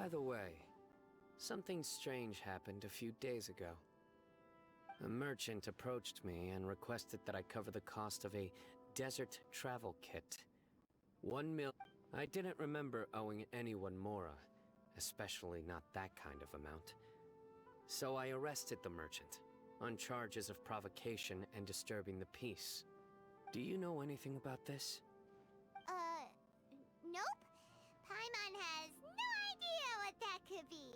By the way, something strange happened a few days ago. A merchant approached me and requested that I cover the cost of a desert travel kit. 1 mil. I didn't remember owing anyone Mora, especially not that kind of amount. So I arrested the merchant, on charges of provocation and disturbing the peace. Do you know anything about this? Nope. Paimon has no idea what that could be.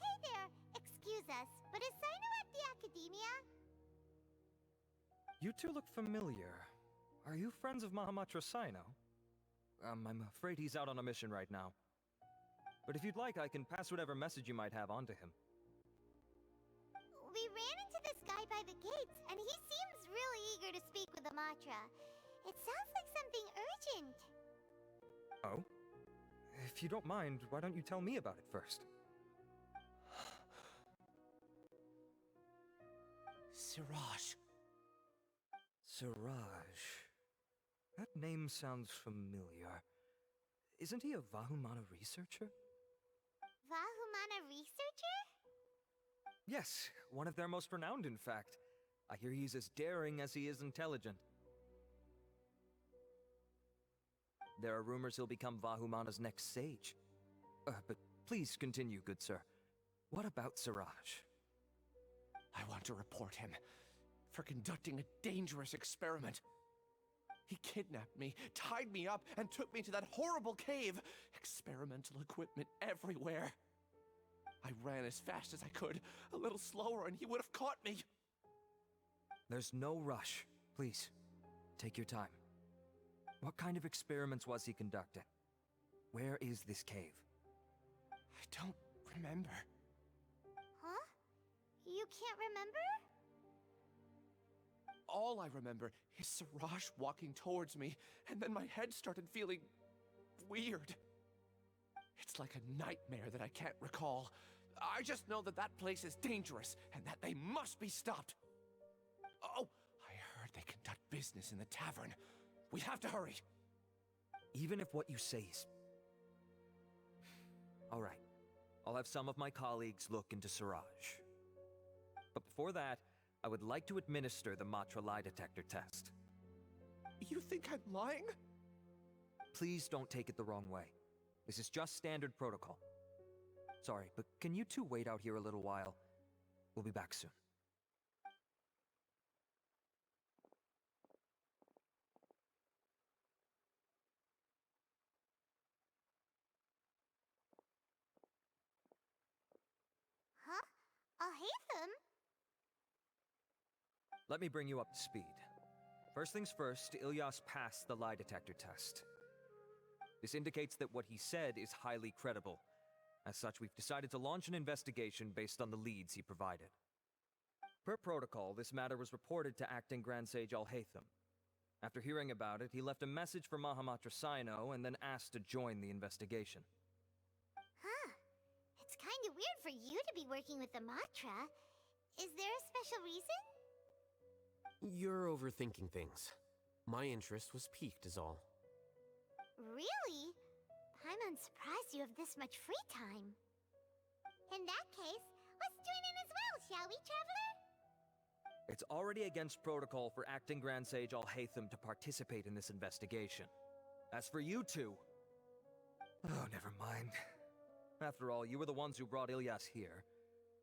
Hey there. Excuse us, but is Sino at the Academia? You two look familiar. Are you friends of Mahamatra Sino? I'm afraid he's out on a mission right now. But if you'd like, I can pass whatever message you might have on to him. We ran into this guy by the gates, and he seems really eager to speak with Amatra. It sounds like something urgent. Oh? If you don't mind, why don't you tell me about it first? Siraj. Siraj. That name sounds familiar. Isn't he a Vahumana researcher? Vahumana researcher? Yes, one of their most renowned, in fact. I hear he's as daring as he is intelligent. There are rumors he'll become Vahumana's next sage. But please continue, good sir. What about Siraj? I want to report him for conducting a dangerous experiment. He kidnapped me, tied me up, and took me to that horrible cave. Experimental equipment everywhere. I ran as fast as I could, a little slower, and he would have caught me. There's no rush. Please, take your time. What kind of experiments was he conducting? Where is this cave? I don't remember. Huh? You can't remember? All I remember is Siraj walking towards me, and then my head started feeling weird. It's like a nightmare that I can't recall. I just know that that place is dangerous, and that they must be stopped. Oh, I heard they conduct business in the tavern. We have to hurry. Even if what you say is... All right. I'll have some of my colleagues look into Siraj. But before that, I would like to administer the Matra lie detector test. You think I'm lying? Please don't take it the wrong way. This is just standard protocol. Sorry, but can you two wait out here a little while? We'll be back soon. Huh? Alhaitham? Let me bring you up to speed. First things first, Ilyas passed the lie detector test. This indicates that what he said is highly credible. As such, we've decided to launch an investigation based on the leads he provided. Per protocol, this matter was reported to Acting Grand Sage Alhaitham. After hearing about it, he left a message for Mahamatra Sino and then asked to join the investigation. Huh. It's kind of weird for you to be working with the Matra. Is there a special reason? You're overthinking things. My interest was piqued is all. Really? I'm unsurprised you have this much free time. In that case, let's join in as well, shall we, Traveler? It's already against protocol for Acting Grand Sage Alhaitham to participate in this investigation. As for you two... Oh, never mind. After all, you were the ones who brought Ilyas here.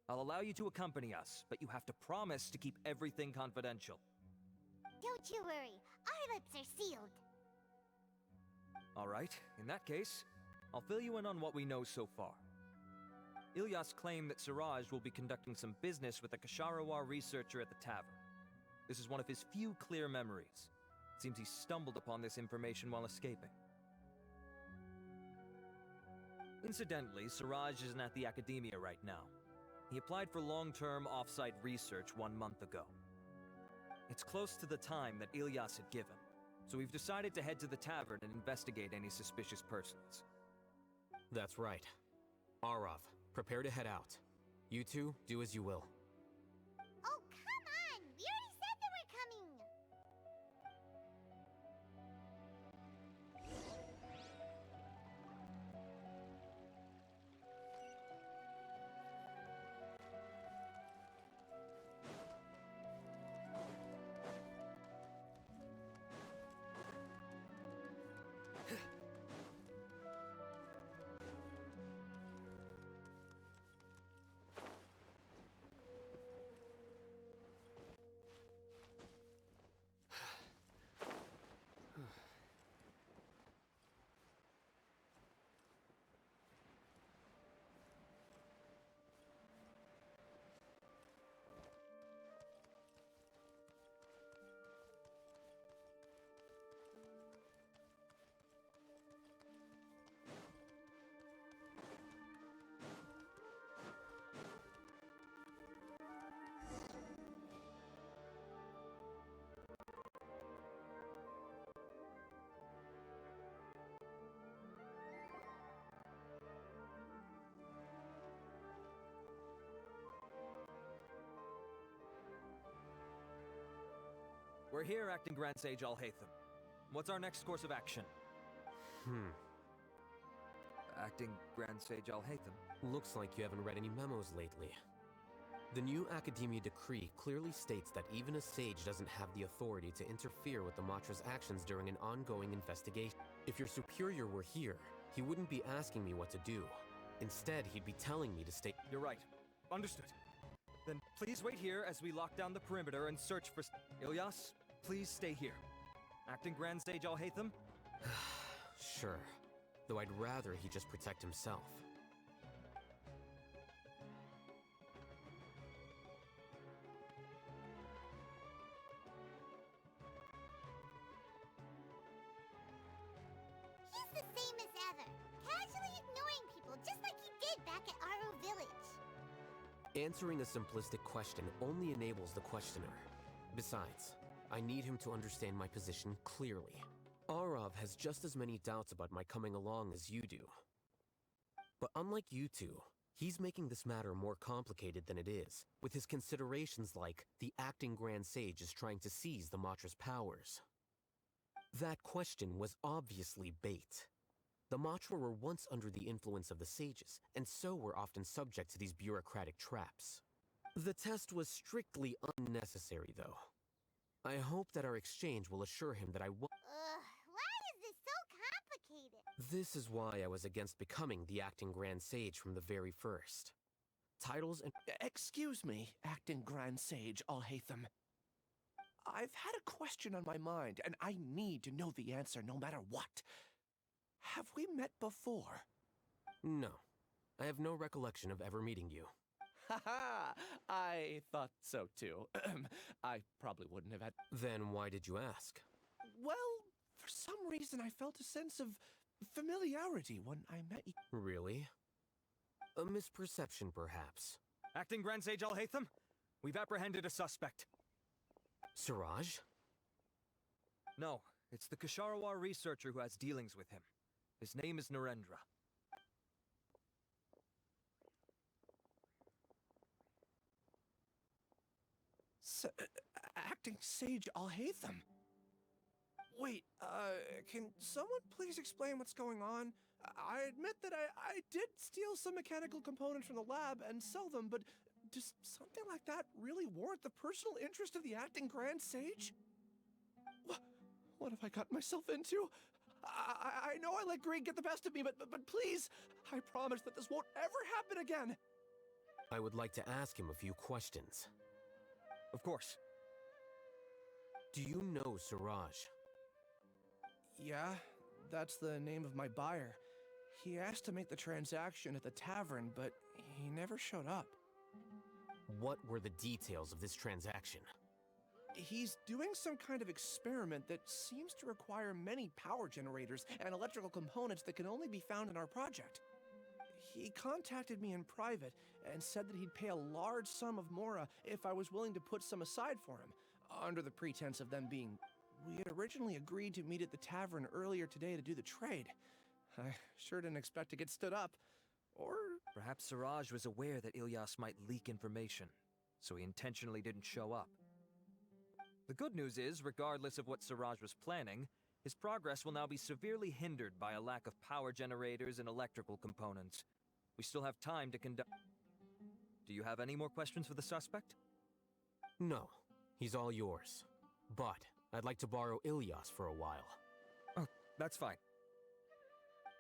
I'll allow you to accompany us, but you have to promise to keep everything confidential. Don't you worry, our lips are sealed. Alright, in that case, I'll fill you in on what we know so far. Ilyas claimed that Siraj will be conducting some business with a Kasharawar researcher at the tavern. This is one of his few clear memories. It seems he stumbled upon this information while escaping. Incidentally, Siraj isn't at the academia right now. He applied for long-term off-site research 1 month ago. It's close to the time that Ilyas had given, so we've decided to head to the tavern and investigate any suspicious persons. That's right. Arav, prepare to head out. You two, do as you will. Oh, come on! We already said that we're coming! We're here, Acting Grand Sage Alhaitham. What's our next course of action? Acting Grand Sage Alhaitham? Looks like you haven't read any memos lately. The new Academia decree clearly states that even a sage doesn't have the authority to interfere with the Matra's actions during an ongoing investigation. If your superior were here, he wouldn't be asking me what to do. Instead, he'd be telling me to stay— You're right. Understood. Then please wait here as we lock down the perimeter and search for— Ilyas, please stay here. Acting Grand Sage Alhaitham? Sure. Though I'd rather he just protect himself. He's the same as ever, casually ignoring people just like he did back at Aro Village. Answering a simplistic question only enables the questioner. Besides, I need him to understand my position clearly. Arav has just as many doubts about my coming along as you do. But unlike you two, he's making this matter more complicated than it is, with his considerations like the acting Grand Sage is trying to seize the Matra's powers. That question was obviously bait. The Matra were once under the influence of the sages, and so were often subject to these bureaucratic traps. The test was strictly unnecessary, though. I hope that our exchange will assure him that I won't— Ugh, why is this so complicated? This is why I was against becoming the acting Grand Sage from the very first. Titles and... Excuse me, acting Grand Sage Alhaitham. I've had a question on my mind, and I need to know the answer no matter what. Have we met before? No. I have no recollection of ever meeting you. Haha! I thought so too. I probably wouldn't have had... Then why did you ask? Well, for some reason I felt a sense of familiarity when I met you. Really? A misperception, perhaps. Acting Grand Sage Alhaitham, we've apprehended a suspect. Siraj? No, it's the Ksharawar researcher who has dealings with him. His name is Narendra. Acting Sage Alhaitham? Wait, can someone please explain what's going on? I admit that I did steal some mechanical components from the lab and sell them, but does something like that really warrant the personal interest of the acting Grand Sage? What have I gotten myself into? I know I let greed get the best of me, but please, I promise that this won't ever happen again. I would like to ask him a few questions. Of course. Do you know Siraj? Yeah, that's the name of my buyer. He asked to make the transaction at the tavern, but he never showed up. What were the details of this transaction? He's doing some kind of experiment that seems to require many power generators and electrical components that can only be found in our project. He contacted me in private and said that he'd pay a large sum of Mora if I was willing to put some aside for him, under the pretense of them being... We had originally agreed to meet at the tavern earlier today to do the trade. I sure didn't expect to get stood up. Or... Perhaps Siraj was aware that Ilyas might leak information, so he intentionally didn't show up. The good news is, regardless of what Siraj was planning, his progress will now be severely hindered by a lack of power generators and electrical components. We still have time to conduct... Do you have any more questions for the suspect? No. He's all yours. But I'd like to borrow Ilyas for a while. Oh, that's fine.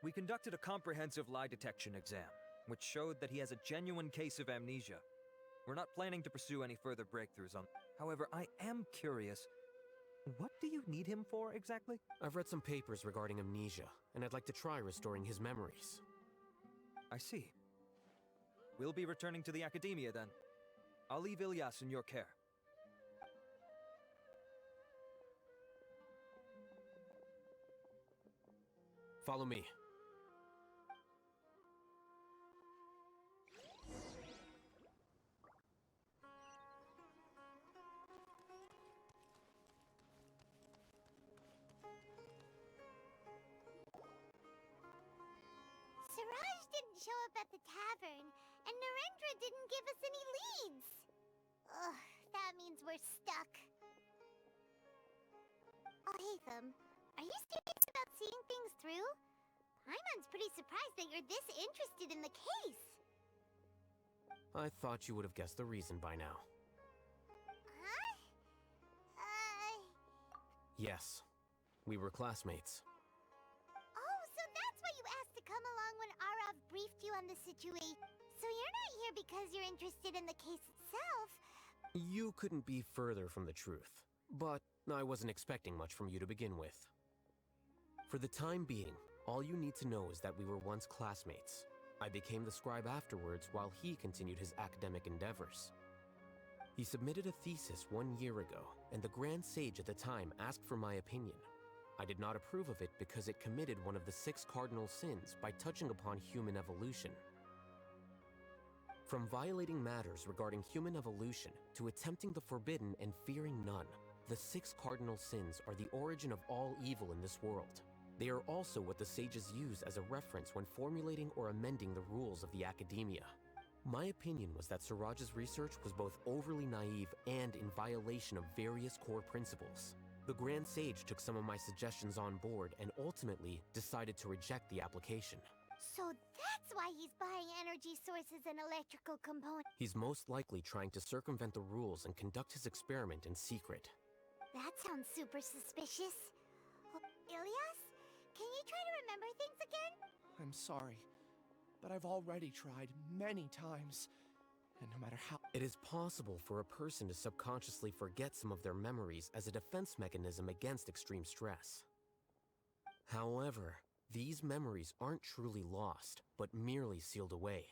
We conducted a comprehensive lie detection exam, which showed that he has a genuine case of amnesia. We're not planning to pursue any further breakthroughs on... However, I am curious. What do you need him for, exactly? I've read some papers regarding amnesia, and I'd like to try restoring his memories. I see. We'll be returning to the Academia, then. I'll leave Ilyas in your care. Follow me. Siraj didn't show up at the tavern, and Narendra didn't give us any leads. Ugh, that means we're stuck. Alhaitham, are you serious about seeing things through? Paimon's pretty surprised that you're this interested in the case. I thought you would have guessed the reason by now. Huh? Yes. We were classmates. Oh, so that's why you asked to come along when Arav briefed you on the situation. So you're not here because you're interested in the case itself. You couldn't be further from the truth, but I wasn't expecting much from you to begin with. For the time being, all you need to know is that we were once classmates. I became the scribe afterwards while he continued his academic endeavors. He submitted a thesis 1 year ago, and the Grand Sage at the time asked for my opinion. I did not approve of it because it committed one of the 6 cardinal sins by touching upon human evolution. From violating matters regarding human evolution to attempting the forbidden and fearing none, the 6 cardinal sins are the origin of all evil in this world. They are also what the sages use as a reference when formulating or amending the rules of the Academia. My opinion was that Siraj's research was both overly naive and in violation of various core principles. The Grand Sage took some of my suggestions on board and ultimately decided to reject the application. So that's why he's buying energy sources and electrical components. He's most likely trying to circumvent the rules and conduct his experiment in secret. That sounds super suspicious. Ilyas, Can you try to remember things again? I'm sorry, but I've already tried many times. And no matter how. It is possible for a person to subconsciously forget some of their memories as a defense mechanism against extreme stress. However, these memories aren't truly lost, but merely sealed away.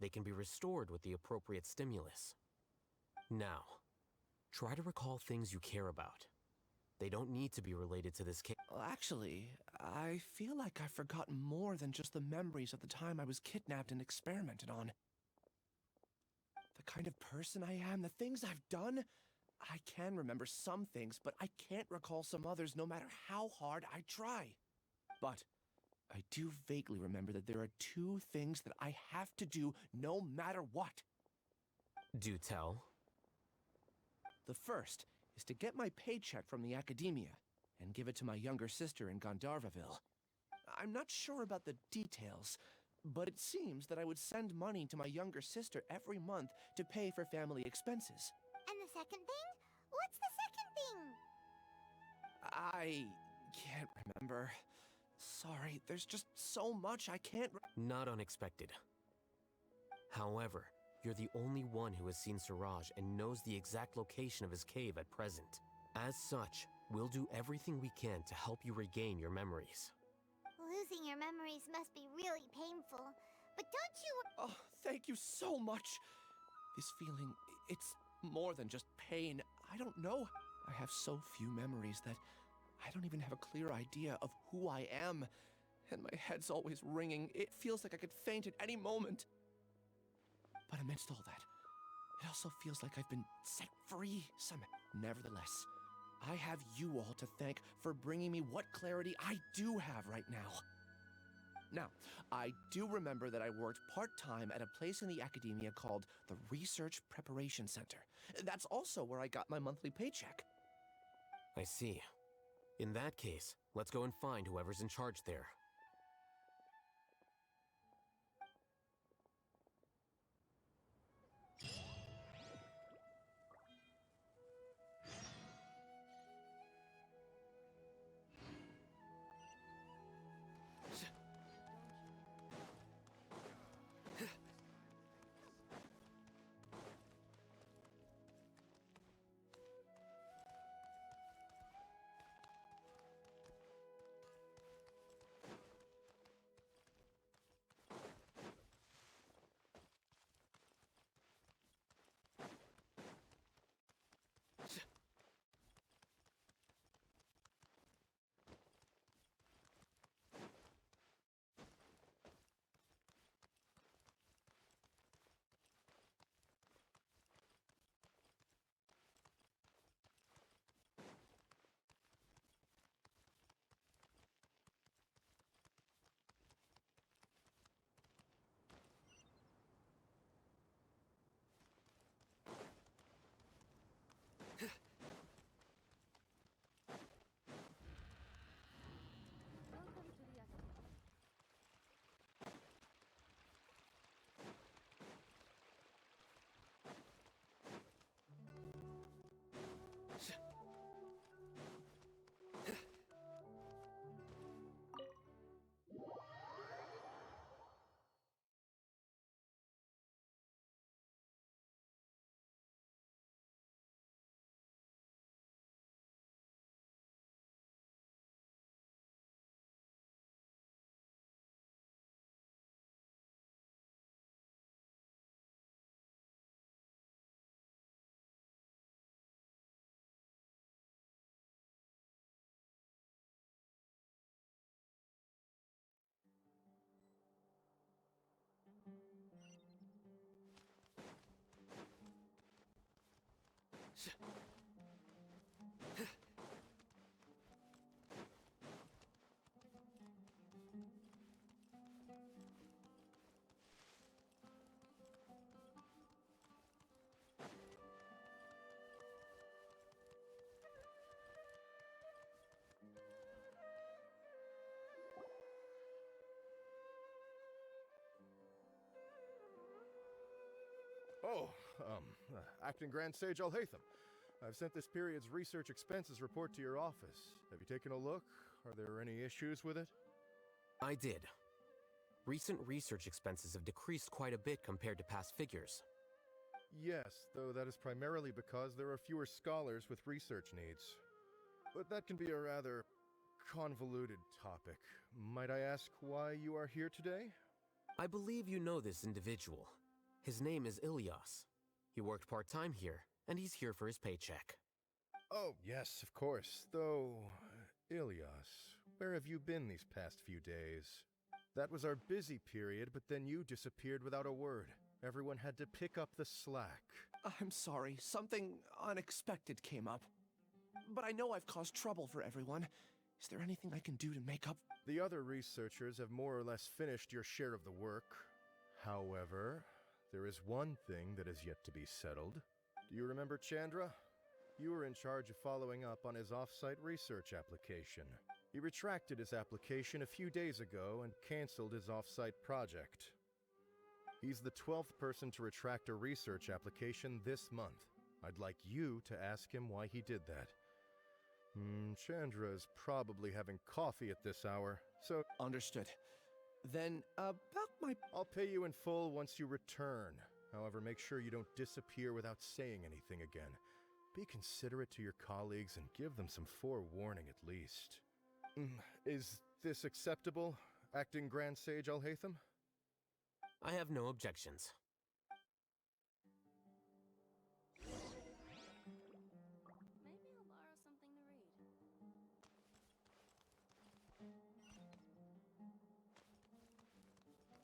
They can be restored with the appropriate stimulus. Now, try to recall things you care about. They don't need to be related to this case. Well, actually, I feel like I've forgotten more than just the memories of the time I was kidnapped and experimented on. The kind of person I am, the things I've done. I can remember some things, but I can't recall some others no matter how hard I try. But I do vaguely remember that there are two things that I have to do no matter what. Do tell. The first is to get my paycheck from the academia and give it to my younger sister in Gandharvaville. I'm not sure about the details, but it seems that I would send money to my younger sister every month to pay for family expenses. And the second thing? What's the second thing? I can't remember. Sorry, there's just so much I can't Not unexpected. However, you're the only one who has seen Siraj and knows the exact location of his cave at present. As such, we'll do everything we can to help you regain your memories. Losing your memories must be really painful. But don't you... Oh, thank you so much. This feeling, it's more than just pain. I don't know. I have so few memories that I don't even have a clear idea of who I am. And my head's always ringing. It feels like I could faint at any moment. But amidst all that, it also feels like I've been set free somehow. Nevertheless, I have you all to thank for bringing me what clarity I do have right now. Now, I do remember that I worked part-time at a place in the academia called the Research Preparation Center. That's also where I got my monthly paycheck. I see. In that case, let's go and find whoever's in charge there. Oh, Acting Grand Sage Alhaitham. I've sent this period's research expenses report to your office. Have you taken a look? Are there any issues with it? I did. Recent research expenses have decreased quite a bit compared to past figures. Yes, though that is primarily because there are fewer scholars with research needs. But that can be a rather convoluted topic. Might I ask why you are here today? I believe you know this individual. His name is Ilias. He worked part-time here, and he's here for his paycheck. Oh, yes, of course. Though, Ilias, where have you been these past few days? That was our busy period, but then you disappeared without a word. Everyone had to pick up the slack. I'm sorry, something unexpected came up. But I know I've caused trouble for everyone. Is there anything I can do to make up? The other researchers have more or less finished your share of the work. However, there is one thing that is yet to be settled. Do you remember Chandra? You were in charge of following up on his off-site research application. He retracted his application a few days ago and canceled his off-site project. He's the 12th person to retract a research application this month. I'd like you to ask him why he did that. Chandra is probably having coffee at this hour, so Understood. Then, about my... I'll pay you in full once you return. However, make sure you don't disappear without saying anything again. Be considerate to your colleagues and give them some forewarning at least. Is this acceptable, Acting Grand Sage Alhaitham? I have no objections. Maybe I'll borrow something to read.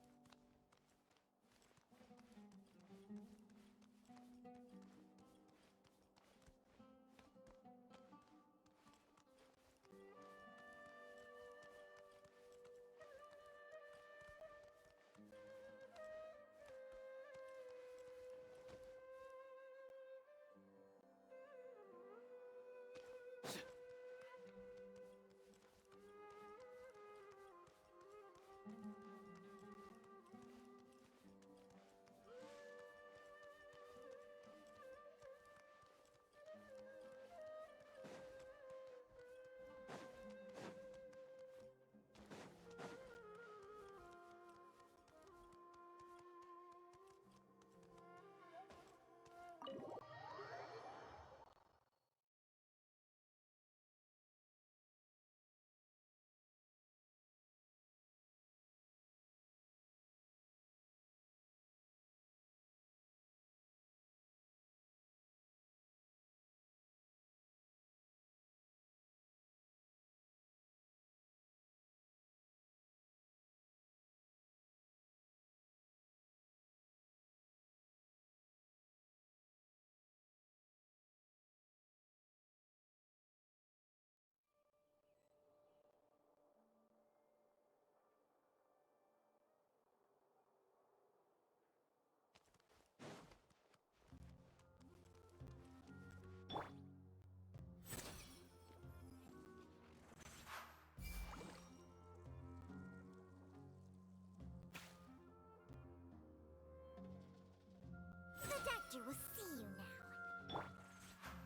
The doctor will see you now.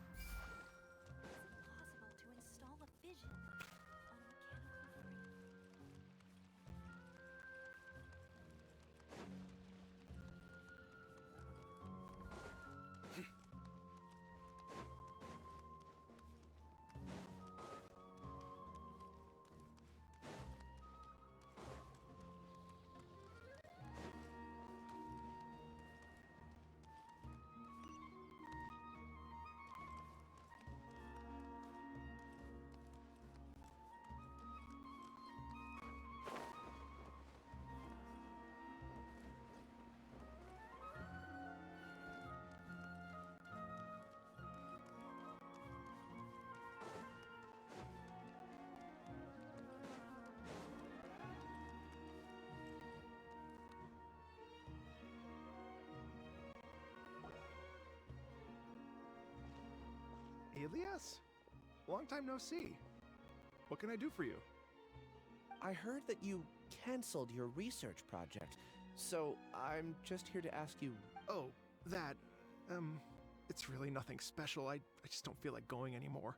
Is it possible to install a vision on a mechanical frame? Ilias? Long time no see. What can I do for you? I heard that you canceled your research project, so I'm just here to ask you... Oh, that. It's really nothing special. I just don't feel like going anymore.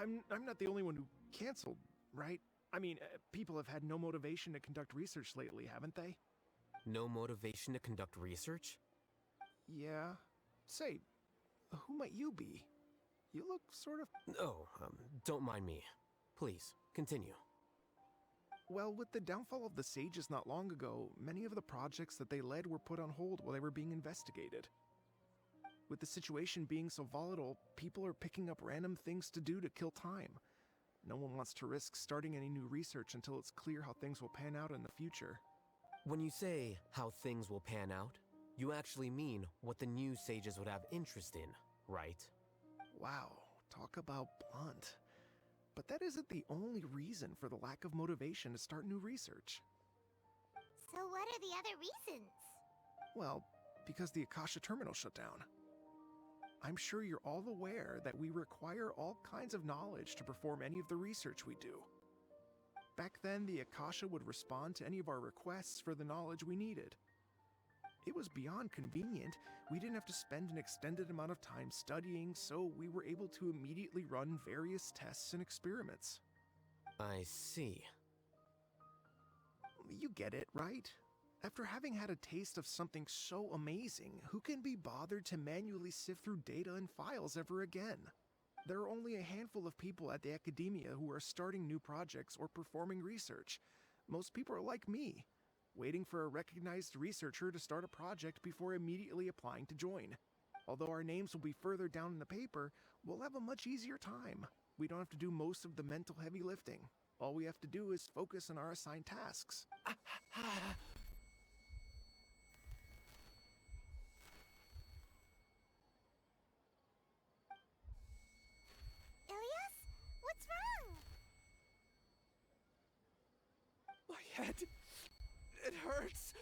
I'm not the only one who canceled right? I mean, people have had no motivation to conduct research lately, haven't they? No motivation to conduct research? Yeah. Say, who might you be? You look sort of... Oh, don't mind me. Please, continue. Well, with the downfall of the Sages not long ago, many of the projects that they led were put on hold while they were being investigated. With the situation being so volatile, people are picking up random things to do to kill time. No one wants to risk starting any new research until it's clear how things will pan out in the future. When you say how things will pan out, you actually mean what the new sages would have interest in, right? Wow, talk about blunt. But that isn't the only reason for the lack of motivation to start new research. So what are the other reasons? Well, because the Akasha terminal shut down. I'm sure you're all aware that we require all kinds of knowledge to perform any of the research we do. Back then, the Akasha would respond to any of our requests for the knowledge we needed. It was beyond convenient. We didn't have to spend an extended amount of time studying, so we were able to immediately run various tests and experiments. I see. You get it, right? After having had a taste of something so amazing, who can be bothered to manually sift through data and files ever again? There are only a handful of people at the academia who are starting new projects or performing research. Most people are like me, waiting for a recognized researcher to start a project before immediately applying to join. Although our names will be further down in the paper, we'll have a much easier time. We don't have to do most of the mental heavy lifting. All we have to do is focus on our assigned tasks. Ilias? What's wrong? My head. It hurts.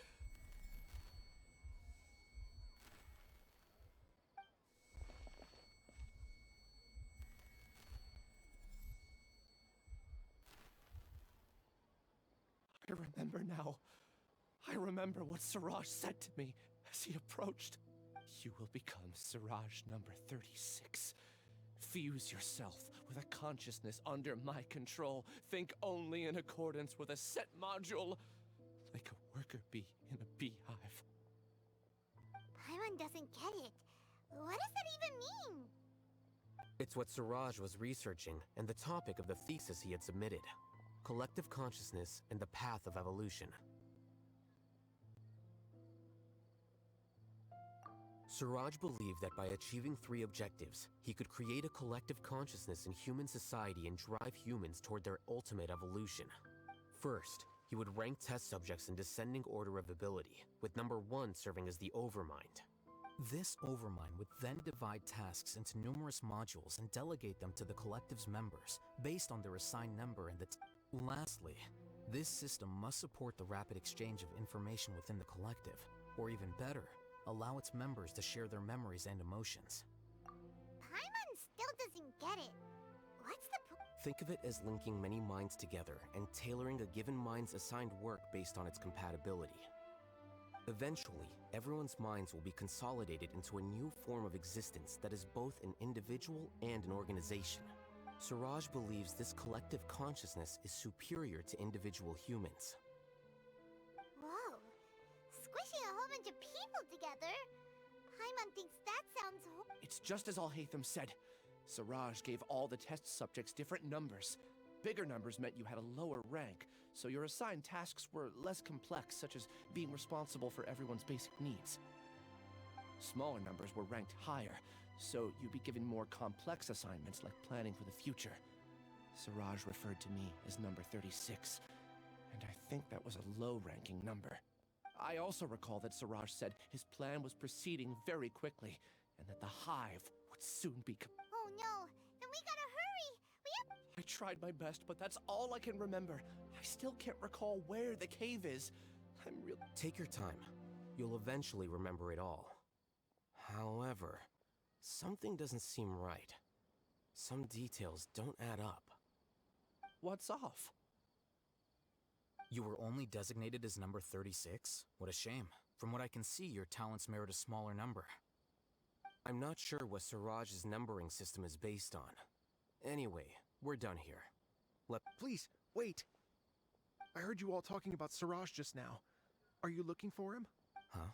I remember now. I remember what Siraj said to me as he approached. You will become Siraj number 36. Fuse yourself with a consciousness under my control. Think only in accordance with a set module, like a worker bee in a beehive. Paimon doesn't get it. What does that even mean? It's what Siraj was researching and the topic of the thesis he had submitted. Collective consciousness and the path of evolution. Siraj believed that by achieving 3 objectives, he could create a collective consciousness in human society and drive humans toward their ultimate evolution. First, he would rank test subjects in descending order of ability, with number 1 serving as the Overmind. This Overmind would then divide tasks into numerous modules and delegate them to the collective's members, based on their assigned number and Lastly, this system must support the rapid exchange of information within the collective, or even better, allow its members to share their memories and emotions. Paimon still doesn't get it. What's the Think of it as linking many minds together and tailoring a given mind's assigned work based on its compatibility. Eventually, everyone's minds will be consolidated into a new form of existence that is both an individual and an organization. Siraj believes this collective consciousness is superior to individual humans. Whoa. Squishing a whole bunch of people together? Paimon thinks that sounds It's just as Alhaitham said. Siraj gave all the test subjects different numbers. Bigger numbers meant you had a lower rank, so your assigned tasks were less complex, such as being responsible for everyone's basic needs. Smaller numbers were ranked higher, so you'd be given more complex assignments like planning for the future. Siraj referred to me as number 36, and I think that was a low-ranking number. I also recall that Siraj said his plan was proceeding very quickly, and that the hive would soon be Oh no, then we gotta hurry! I tried my best, but that's all I can remember. I still can't recall where the cave is. Take your time. You'll eventually remember it all. However, something doesn't seem right. Some details don't add up. What's off? You were only designated as number 36? What a shame. From what I can see, your talents merit a smaller number. I'm not sure what Siraj's numbering system is based on. Anyway, we're done here. Please, Wait! I heard you all talking about Siraj just now. Are you looking for him? Huh?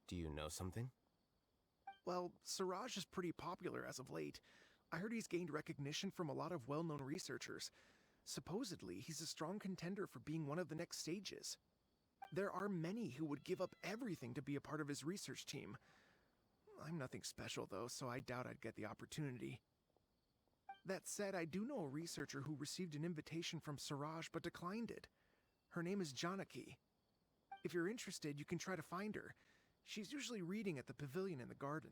Do you know something? Well, Siraj is pretty popular as of late. I heard he's gained recognition from a lot of well-known researchers. Supposedly, he's a strong contender for being one of the next sages. There are many who would give up everything to be a part of his research team. I'm nothing special, though, so I doubt I'd get the opportunity. That said, I do know a researcher who received an invitation from Siraj but declined it. Her name is Janaki. If you're interested, you can try to find her. She's usually reading at the pavilion in the garden.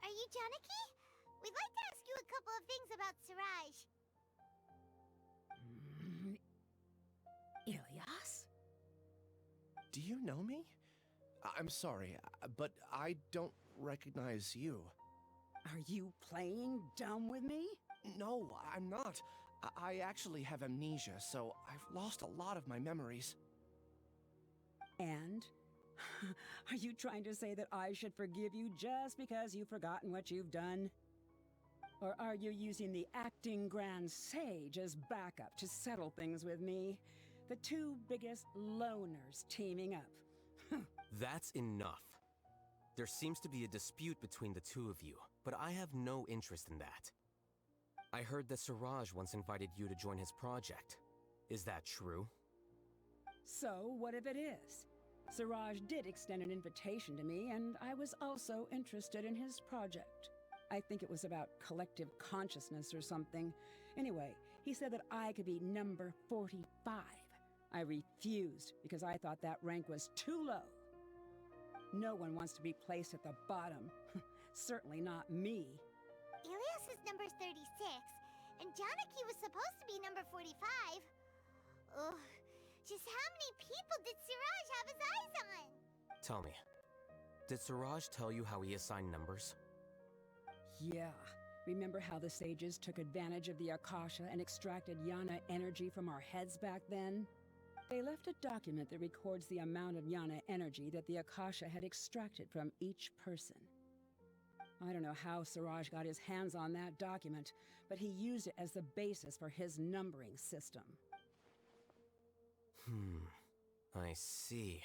Are you Janaki? We'd like to ask you a couple of things about Siraj. Ilyas? Do you know me? I'm sorry, but I don't recognize you. Are you playing dumb with me? No, I'm not. I actually have amnesia, so I've lost a lot of my memories. And? Are you trying to say that I should forgive you just because you've forgotten what you've done? Or are you using the acting grand sage as backup to settle things with me? The two biggest loners teaming up. That's enough. There seems to be a dispute between the two of you, but I have no interest in that. I heard that Siraj once invited you to join his project. Is that true? So, what if it is? Siraj did extend an invitation to me, and I was also interested in his project. I think it was about collective consciousness or something. Anyway, he said that I could be number 45. I refused because I thought that rank was too low. No one wants to be placed at the bottom. Certainly not me. Ilyas is number 36, and Janaki was supposed to be number 45. Ugh, just how many people did Siraj have his eyes on? Tell me, did Siraj tell you how he assigned numbers? Yeah. Remember how the sages took advantage of the Akasha and extracted Yana energy from our heads back then? They left a document that records the amount of Yana energy that the Akasha had extracted from each person. I don't know how Siraj got his hands on that document, but he used it as the basis for his numbering system. I see.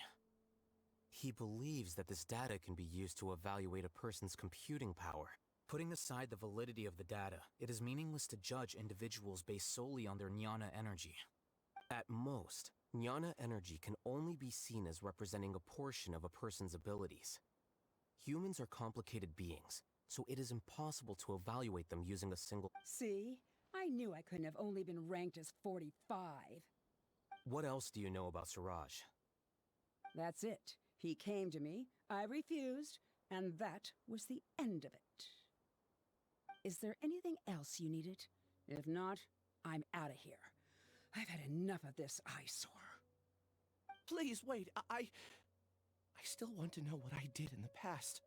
He believes that this data can be used to evaluate a person's computing power. Putting aside the validity of the data, it is meaningless to judge individuals based solely on their jnana energy. At most, Jnana energy can only be seen as representing a portion of a person's abilities. Humans are complicated beings, so it is impossible to evaluate them using a single... See? I knew I couldn't have only been ranked as 45. What else do you know about Siraj? That's it. He came to me, I refused, and that was the end of it. Is there anything else you needed? If not, I'm out of here. I've had enough of this eyesore. Please wait. I still want to know what I did in the past.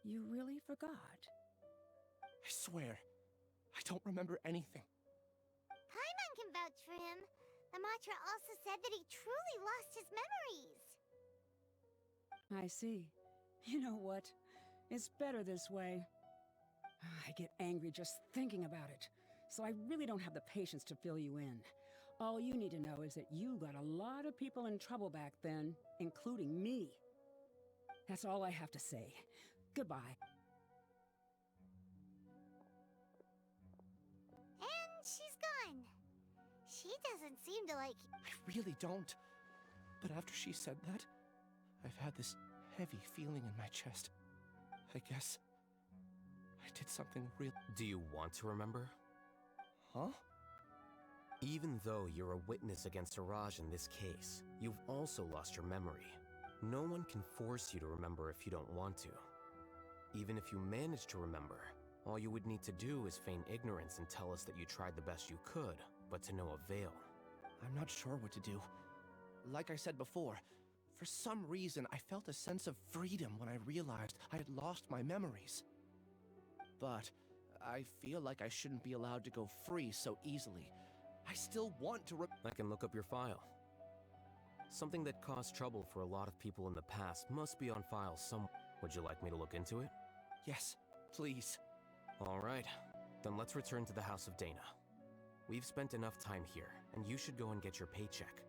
You really forgot? I swear, I don't remember anything. Paimon can vouch for him. The mantra also said that he truly lost his memories. I see. You know what? It's better this way. I get angry just thinking about it, so I really don't have the patience to fill you in. All you need to know is that you got a lot of people in trouble back then, including me. That's all I have to say. Goodbye. And she's gone. She doesn't seem to like... I really don't. But after she said that, I've had this heavy feeling in my chest. I guess I did something real... Do you want to remember? Huh? Even though you're a witness against Siraj in this case, you've also lost your memory. No one can force you to remember if you don't want to. Even if you manage to remember, all you would need to do is feign ignorance and tell us that you tried the best you could, but to no avail. I'm not sure what to do. Like I said before, for some reason I felt a sense of freedom when I realized I had lost my memories. But I feel like I shouldn't be allowed to go free so easily. I still want to I can look up your file. Something that caused trouble for a lot of people in the past must be on file somewhere. Would you like me to look into it? Yes, please. All right, then let's return to the House of Dana. We've spent enough time here, and you should go and get your paycheck.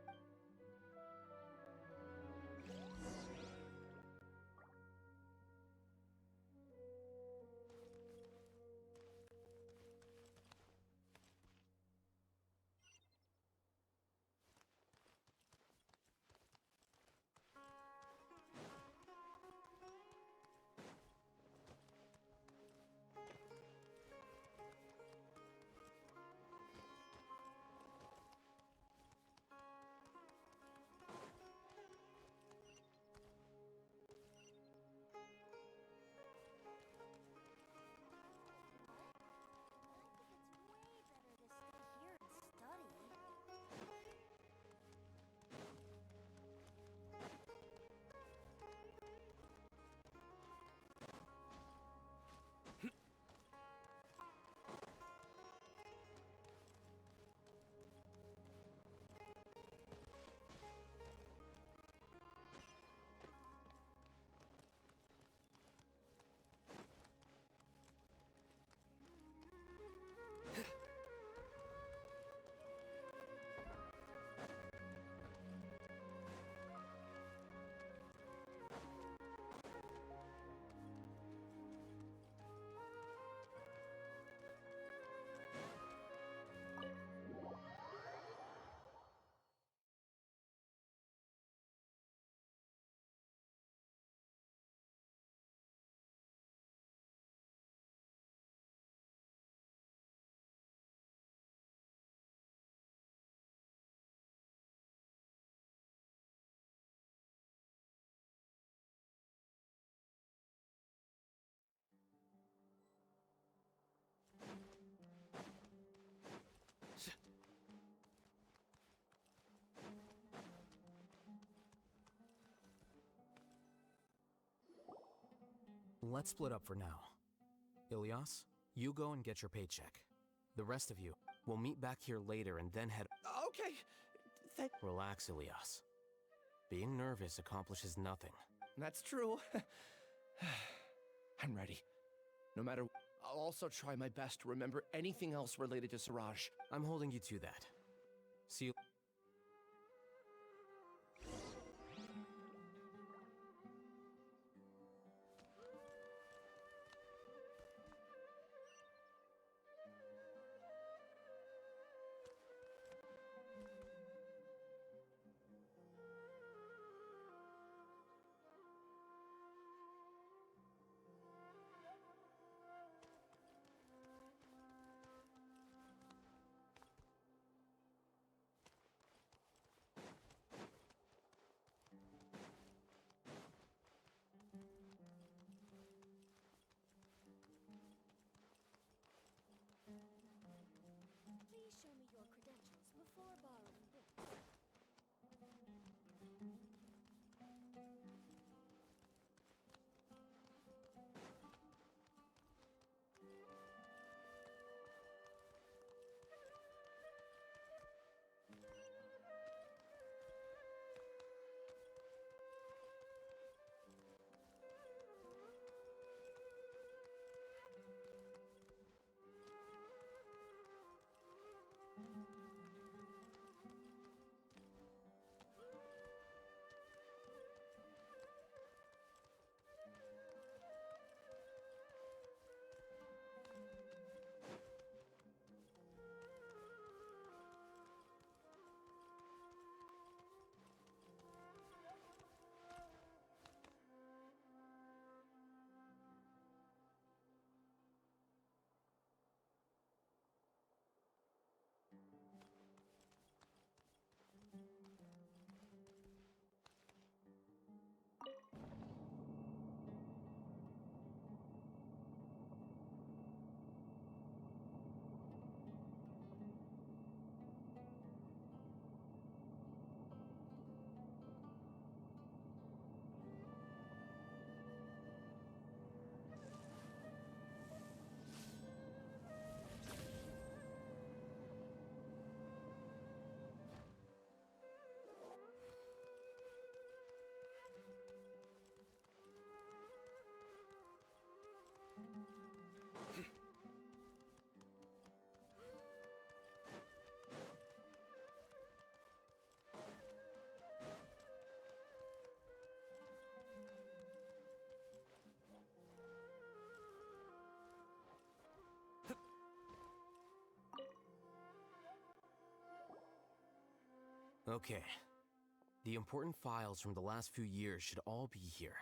Let's split up for now. Ilyas, you go and get your paycheck. The rest of you, we'll meet back here later and then head... Okay. Relax, Ilyas. Being nervous accomplishes nothing. That's true. I'm ready. No matter... I'll also try my best to remember anything else related to Siraj. I'm holding you to that. See you... before borrowing books. Okay. The important files from the last few years should all be here.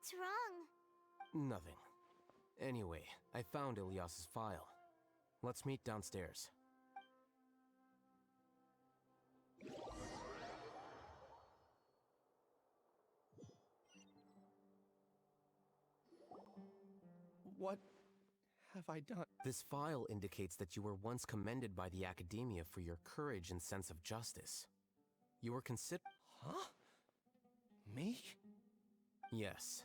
What's wrong? Nothing. Anyway, I found Ilyas's file. Let's meet downstairs. What have I done? This file indicates that you were once commended by the Academia for your courage and sense of justice. You were considered... Huh? Me? Yes.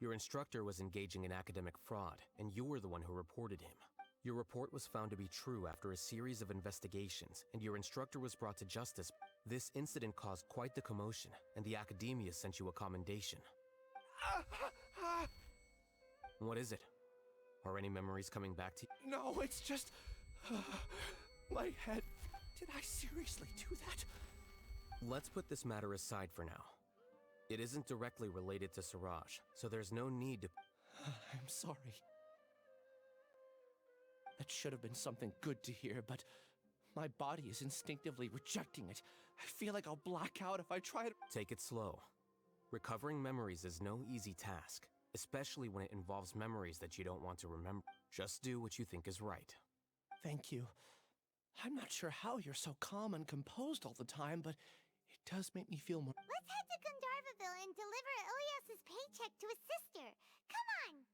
Your instructor was engaging in academic fraud, and you were the one who reported him. Your report was found to be true after a series of investigations, and your instructor was brought to justice. This incident caused quite the commotion, and the Academia sent you a commendation. What is it? Are any memories coming back to you? No, it's just... my head. Did I seriously do that? Let's put this matter aside for now. It isn't directly related to Siraj, so there's no need to... I'm sorry. That should have been something good to hear, but my body is instinctively rejecting it. I feel like I'll black out if I try to... Take it slow. Recovering memories is no easy task, especially when it involves memories that you don't want to remember. Just do what you think is right. Thank you. I'm not sure how you're so calm and composed all the time, but it does make me feel more... Let's head to Gandharvaville and deliver Ilyas's paycheck to his sister. Come on!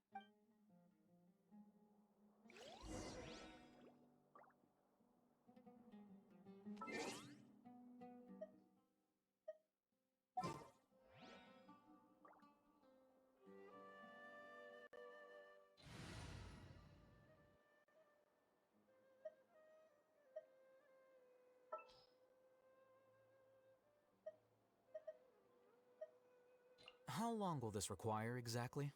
How long will this require exactly?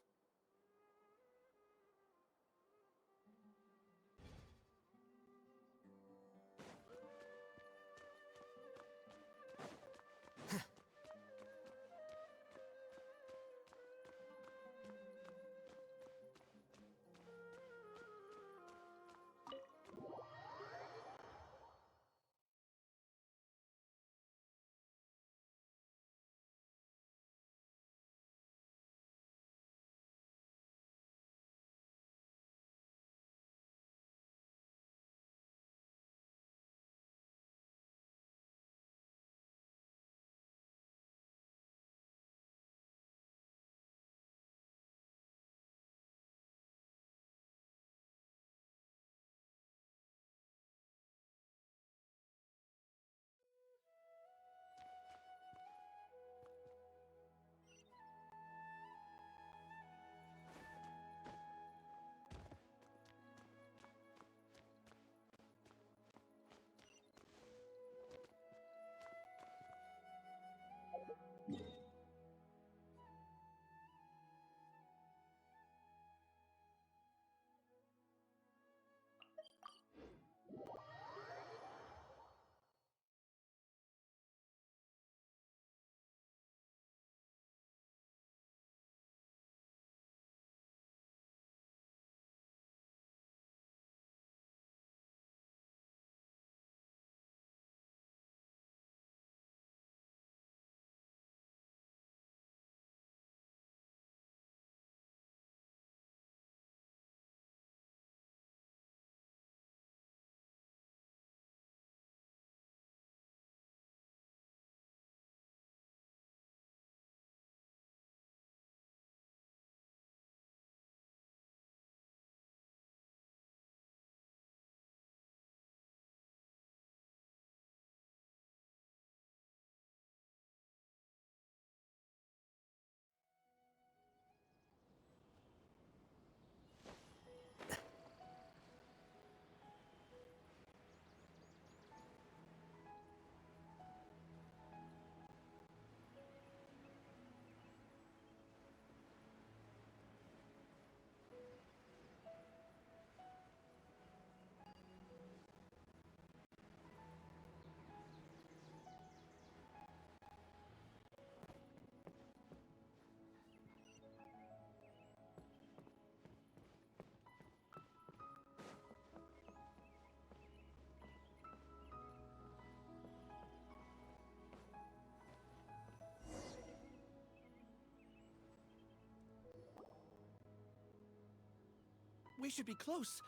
We should be close.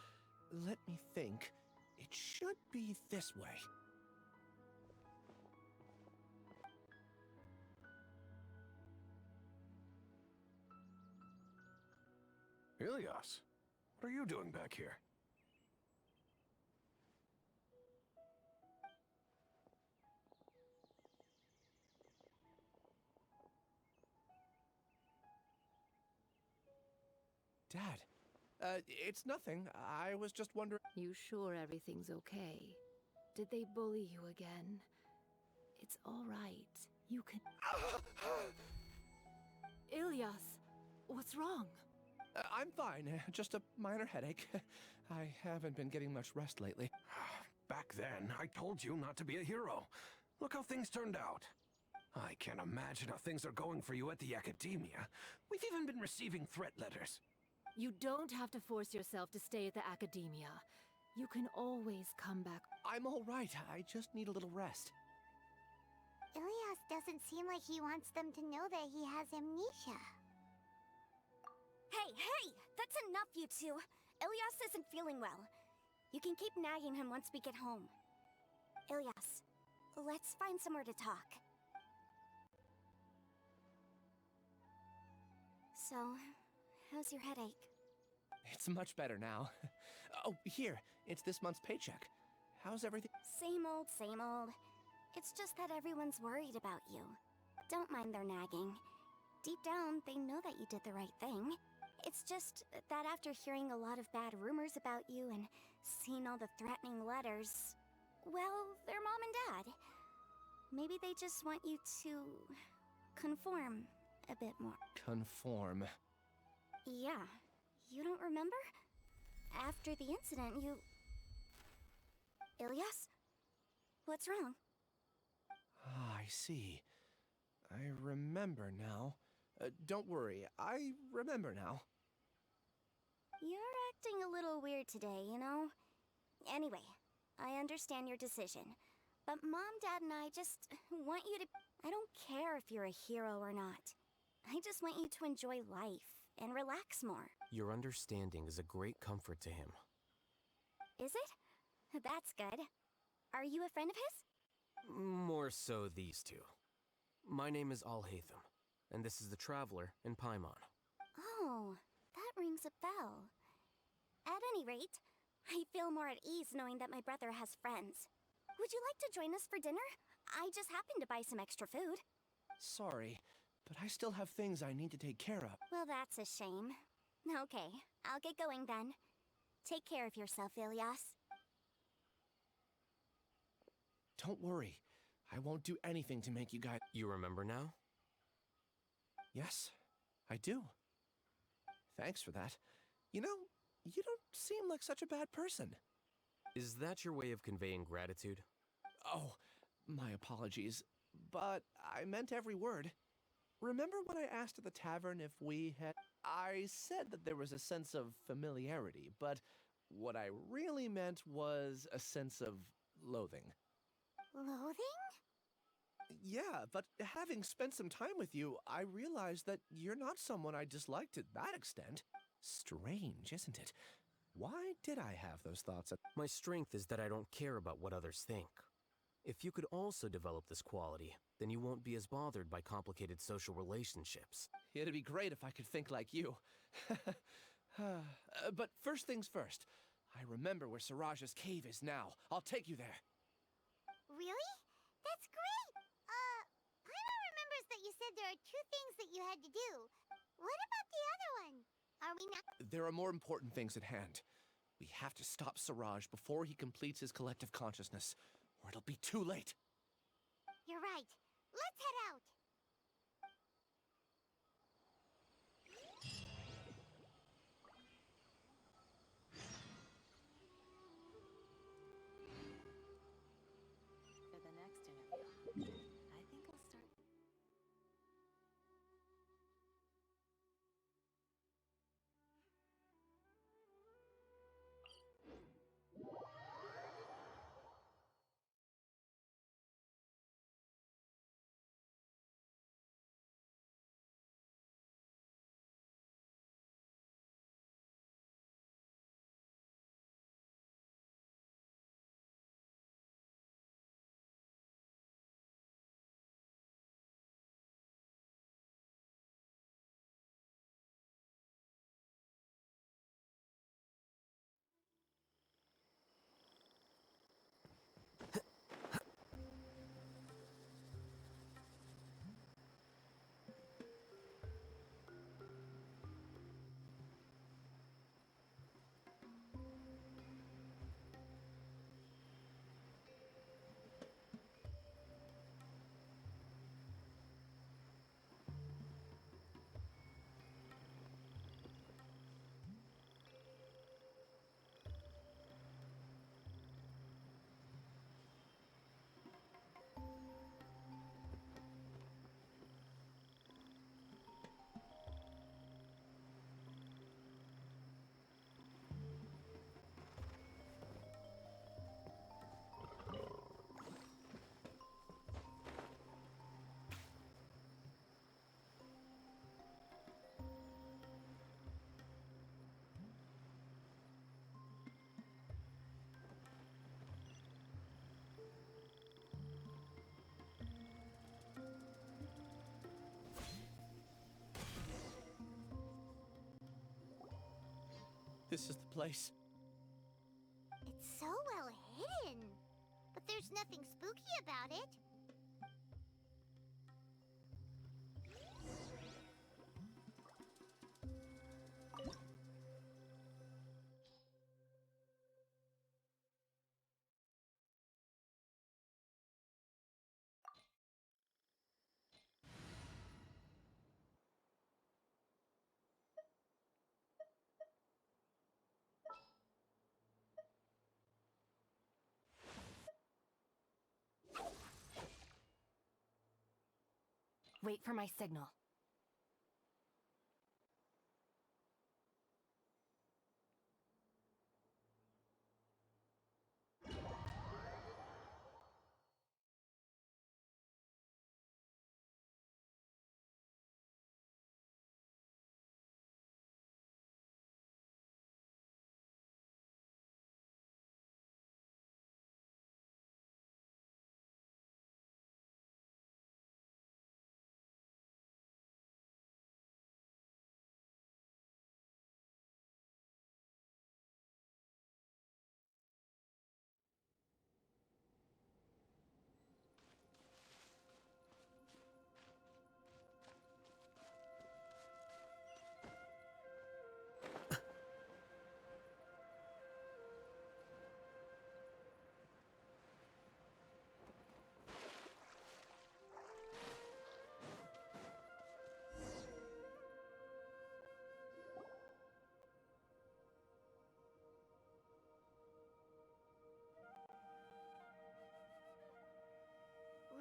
Let me think. It should be this way. Ilias, what are you doing back here? Dad, it's nothing. I was just wondering. You sure everything's okay? Did they bully you again? It's all right. You can... Ilias, what's wrong? I'm fine. Just a minor headache. I haven't been getting much rest lately. Back then, I told you not to be a hero. Look how things turned out. I can't imagine how things are going for you at the Academia. We've even been receiving threat letters. You don't have to force yourself to stay at the Academia. You can always come back. I'm all right. I just need a little rest. Ilias doesn't seem like he wants them to know that he has amnesia. Hey! That's enough, you two! Ilias isn't feeling well. You can keep nagging him once we get home. Ilias, let's find somewhere to talk. So, how's your headache? It's much better now. Oh, here. It's this month's paycheck. How's everything? Same old, same old. It's just that everyone's worried about you. Don't mind their nagging. Deep down, they know that you did the right thing. It's just that after hearing a lot of bad rumors about you and seeing all the threatening letters, well, they're mom and dad. Maybe they just want you to conform a bit more. Conform. Yeah. You don't remember? After the incident, you... Ilyas? What's wrong? Ah, I see. I remember now. Don't worry, I remember now. You're acting a little weird today, you know? Anyway, I understand your decision. But Mom, Dad, and I just want you to... I don't care if you're a hero or not. I just want you to enjoy life and relax more. Your understanding is a great comfort to him. Is it? That's good. Are you a friend of his? More so these two. My name is Alhaitham, and this is the Traveler in Paimon. Oh, that rings a bell. At any rate, I feel more at ease knowing that my brother has friends. Would you like to join us for dinner? I just happened to buy some extra food. Sorry, but I still have things I need to take care of. Well, that's a shame. Okay, I'll get going then. Take care of yourself, Ilyas. Don't worry, I won't do anything to make you guys... You remember now? Yes, I do. Thanks for that. You know, you don't seem like such a bad person. Is that your way of conveying gratitude? Oh, my apologies, but I meant every word. Remember when I asked at the tavern if we had... I said that there was a sense of familiarity, but what I really meant was a sense of loathing. Loathing? Yeah, but having spent some time with you, I realized that you're not someone I dislike to that extent. Strange, isn't it? Why did I have those thoughts? My strength is that I don't care about what others think. If you could also develop this quality, then you won't be as bothered by complicated social relationships. It'd be great if I could think like you. But first things first. I remember where Siraj's cave is now. I'll take you there. Really? That's great! Paimon remembers that you said there are 2 things that you had to do. What about the other one? Are we not... There are more important things at hand. We have to stop Siraj before he completes his collective consciousness, or it'll be too late. You're right. Let's head out! For the next interview, I think I'll start. This is the place. It's so well hidden. But there's nothing spooky about it. Wait for my signal.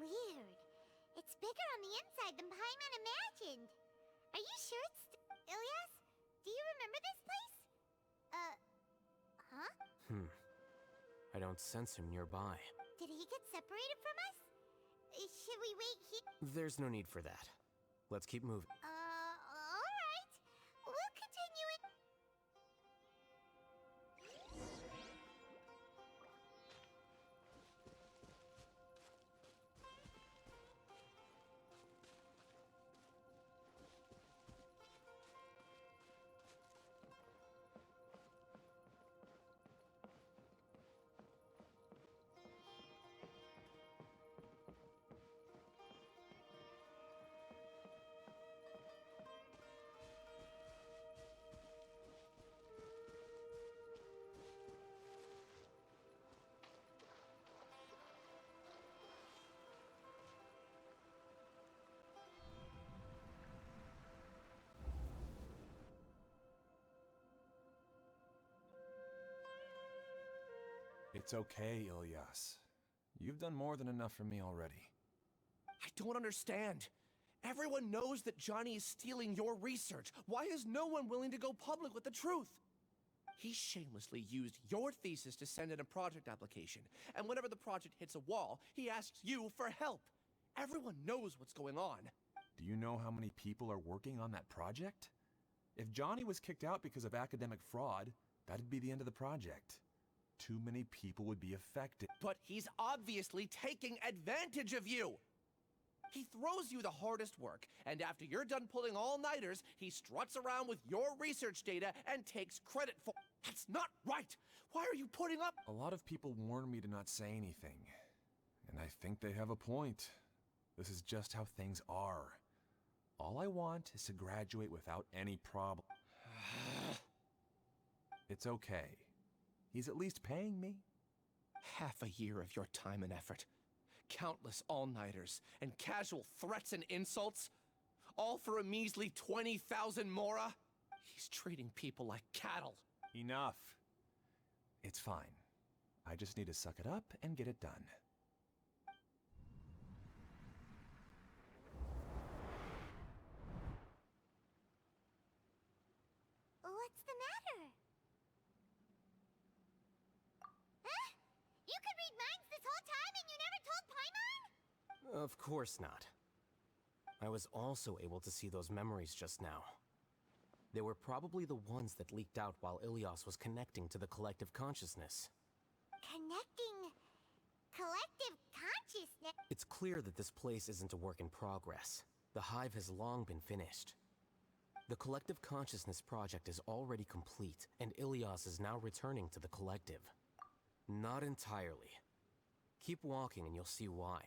Weird. It's bigger on the inside than Paimon imagined. Are you sure it's Ilyas? Do you remember this place? Huh? I don't sense him nearby. Did he get separated from us? Should we wait here? There's no need for that. Let's keep moving. Alright. We'll continue it. It's okay, Ilyas. You've done more than enough for me already. I don't understand. Everyone knows that Johnny is stealing your research. Why is no one willing to go public with the truth? He shamelessly used your thesis to send in a project application, and whenever the project hits a wall, he asks you for help. Everyone knows what's going on. Do you know how many people are working on that project? If Johnny was kicked out because of academic fraud, that'd be the end of the project. Too many people would be affected. But he's obviously taking advantage of you! He throws you the hardest work, and after you're done pulling all-nighters, he struts around with your research data and takes credit for— That's not right! Why are you putting up— A lot of people warn me to not say anything, and I think they have a point. This is just how things are. All I want is to graduate without any problem. It's okay. He's at least paying me. Half a year of your time and effort. Countless all-nighters and casual threats and insults. All for a measly 20,000 mora? He's treating people like cattle. Enough. It's fine. I just need to suck it up and get it done. What's the matter? Huh? You could read minds this whole time and you never told Paimon? Of course not. I was also able to see those memories just now. They were probably the ones that leaked out while Ilyas was connecting to the collective consciousness. Connecting collective consciousness? It's clear that this place isn't a work in progress. The hive has long been finished. The collective consciousness project is already complete, and Ilyas is now returning to the collective. Not entirely. Keep walking and you'll see why.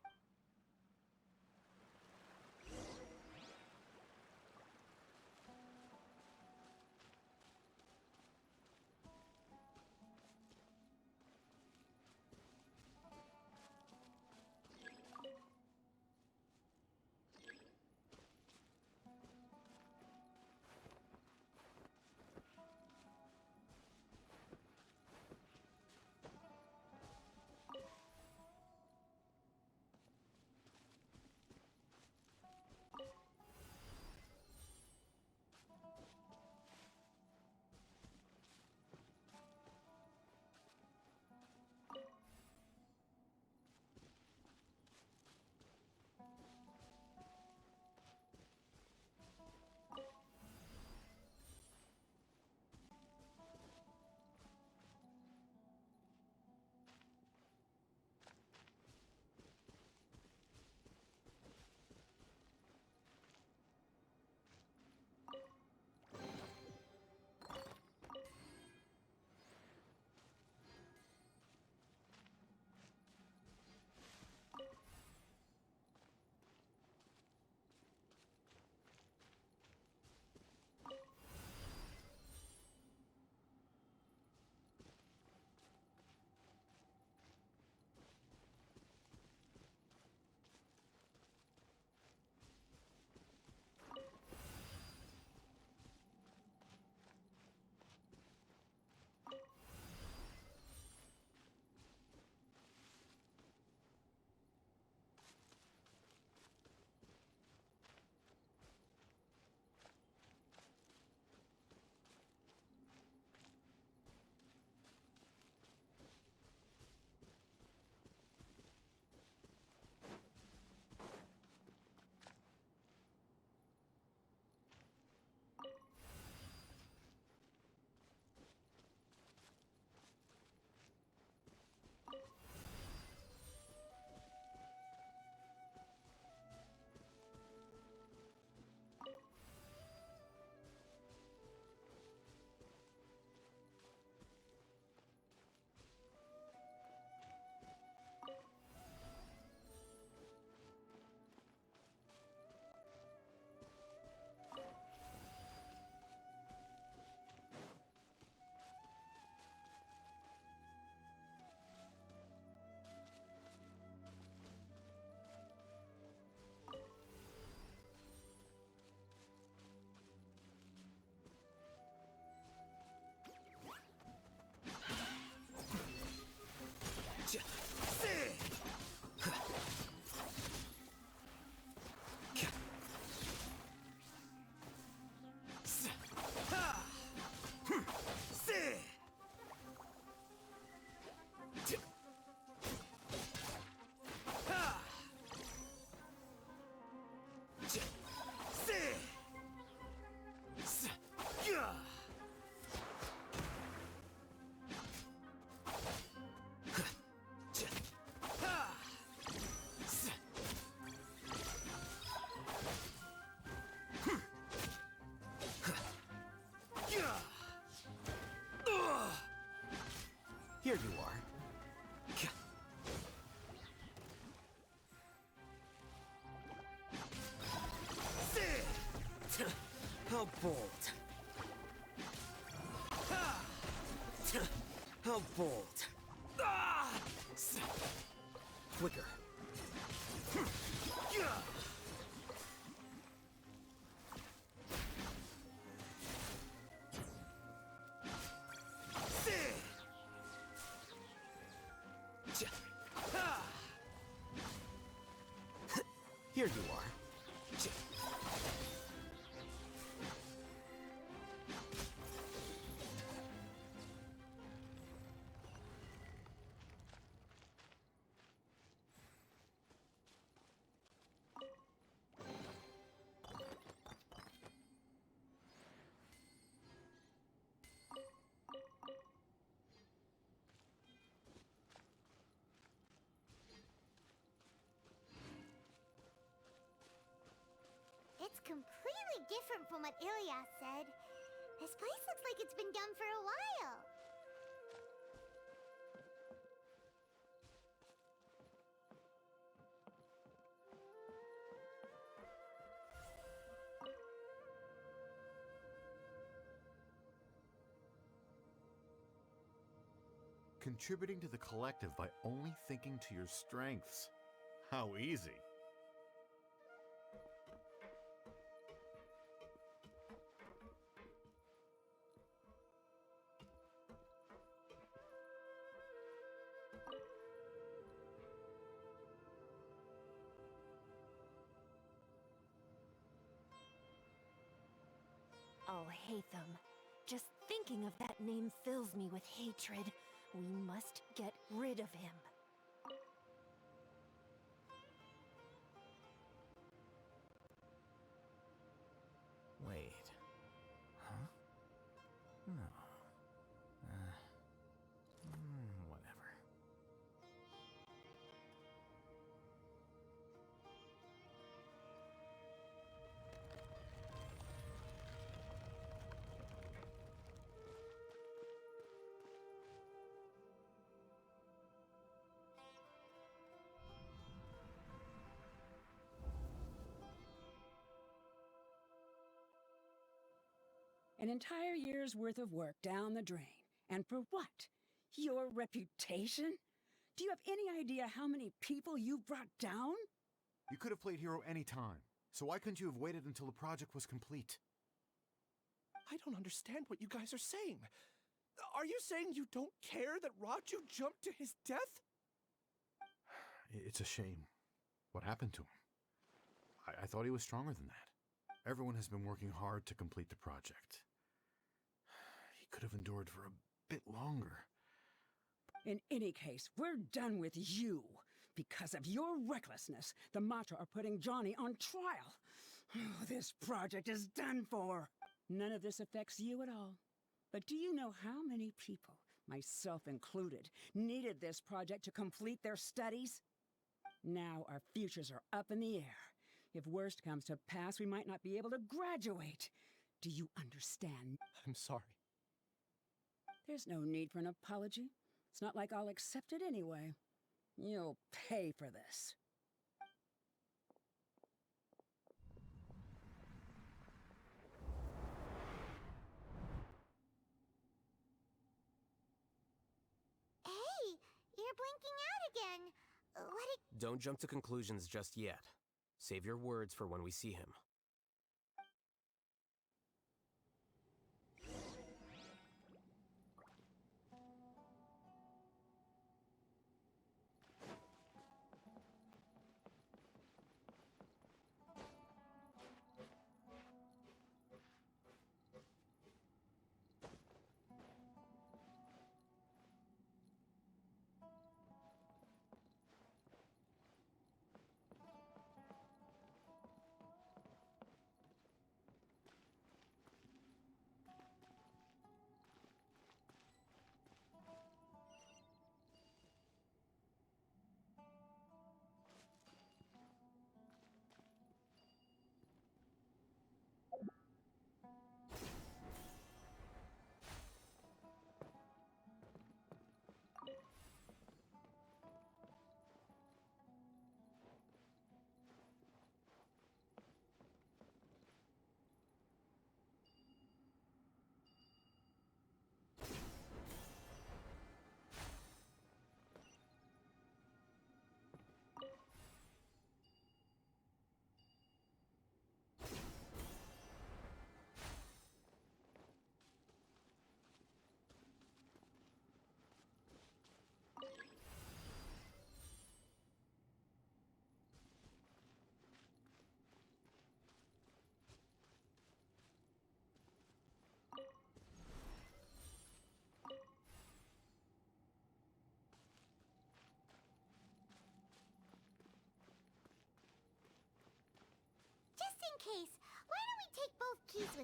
Here you are. How bold. How bold. Quicker. Here you are. It's completely different from what Ilyas said. This place looks like it's been done for a while. Contributing to the collective by only thinking to your strengths. How easy. Oh, Hatham. Just thinking of that name fills me with hatred. We must get rid of him. Wait. Huh? No. Whatever. An entire year's worth of work down the drain. And for what? Your reputation? Do you have any idea how many people you brought down? You could have played hero any time, so why couldn't you have waited until the project was complete? I don't understand what you guys are saying. Are you saying you don't care that Raju jumped to his death? It's a shame. What happened to him? I thought he was stronger than that. Everyone has been working hard to complete the project. He could have endured for a bit longer. In any case, we're done with you. Because of your recklessness, the Matra are putting Johnny on trial. This project is done for. None of this affects you at all. But do you know how many people, myself included, needed this project to complete their studies? Now our futures are up in the air. If worst comes to pass, we might not be able to graduate. Do you understand? I'm sorry. There's no need for an apology. It's not like I'll accept it anyway. You'll pay for this. Hey, you're blinking out again. Don't jump to conclusions just yet. Save your words for when we see him.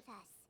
with us.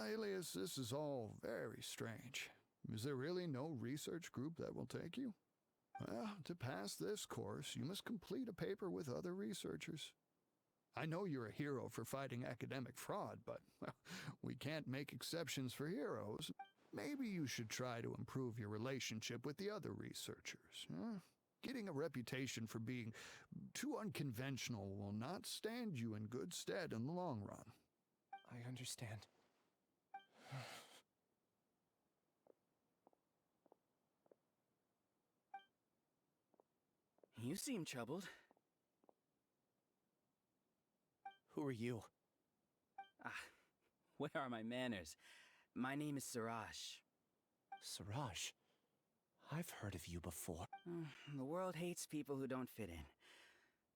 Alias, this is all very strange. Is there really no research group that will take you? Well, to pass this course, you must complete a paper with other researchers. I know you're a hero for fighting academic fraud, but well, we can't make exceptions for heroes. Maybe you should try to improve your relationship with the other researchers. Huh? Getting a reputation for being too unconventional will not stand you in good stead in the long run. I understand. You seem troubled. Who are you? Ah, where are my manners? My name is Siraj. Siraj? I've heard of you before. The world hates people who don't fit in.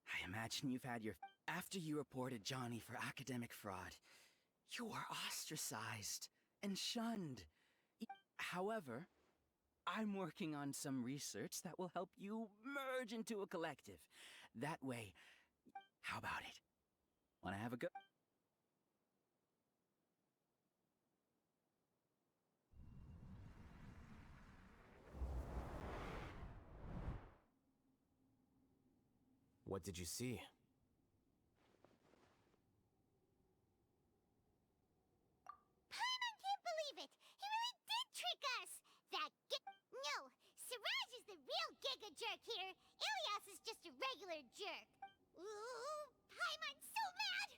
I imagine you've had your... After you reported Johnny for academic fraud, you are ostracized and shunned. However, I'm working on some research that will help you merge into a collective. That way, how about it? Wanna have a go? What did you see? Paimon can't believe it! He really did trick us! No! Siraj is the real Giga Jerk here! Ilias is just a regular jerk! Ooh! Paimon's so mad!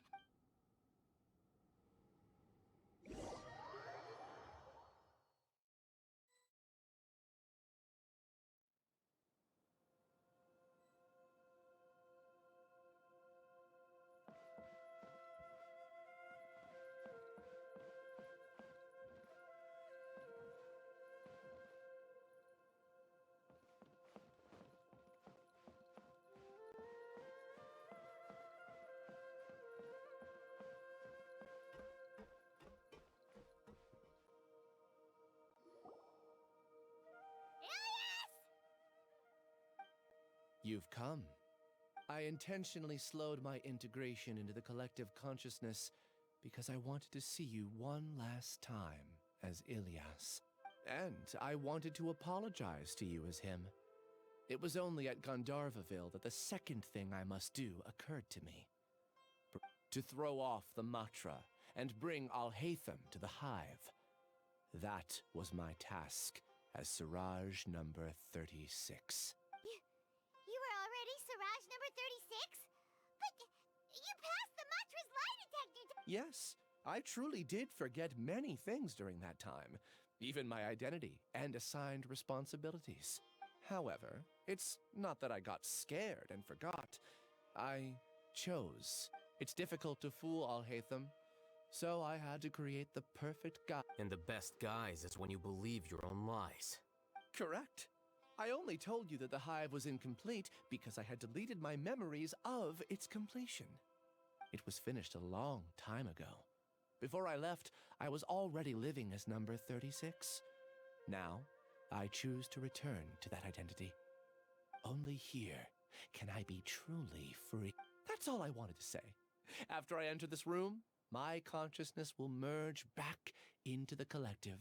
You've come. I intentionally slowed my integration into the collective consciousness because I wanted to see you one last time as Ilias. And I wanted to apologize to you as him. It was only at Gandharvaville that the second thing I must do occurred to me. To throw off the Matra and bring Alhaitham to the Hive. That was my task as Siraj number 36. You were already Siraj number 36? But you passed the Matra's lie detector Yes, I truly did forget many things during that time, even my identity and assigned responsibilities. However, it's not that I got scared and forgot. I chose. It's difficult to fool Alhaitham, so I had to create the perfect guise. And the best guise is when you believe your own lies. Correct. I only told you that the hive was incomplete because I had deleted my memories of its completion. It was finished a long time ago. Before I left, I was already living as number 36. Now, I choose to return to that identity. Only here can I be truly free. That's all I wanted to say. After I enter this room, my consciousness will merge back into the collective.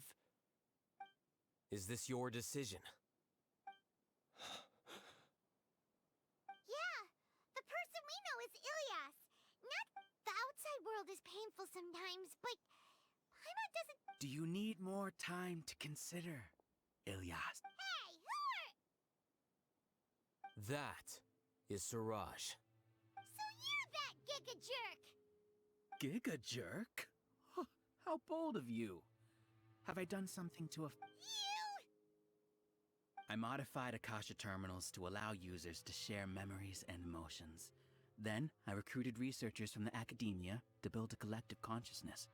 Is this your decision? Yeah, the person we know is Ilias, not the outside world is painful sometimes, but Paimon doesn't. Do you need more time to consider, Ilyas? Hey, who are? That is Siraj. So you're that Giga Jerk! Giga jerk? Huh, how bold of you. Have I done something to You! I modified Akasha terminals to allow users to share memories and emotions. Then, I recruited researchers from the academia to build a collective consciousness.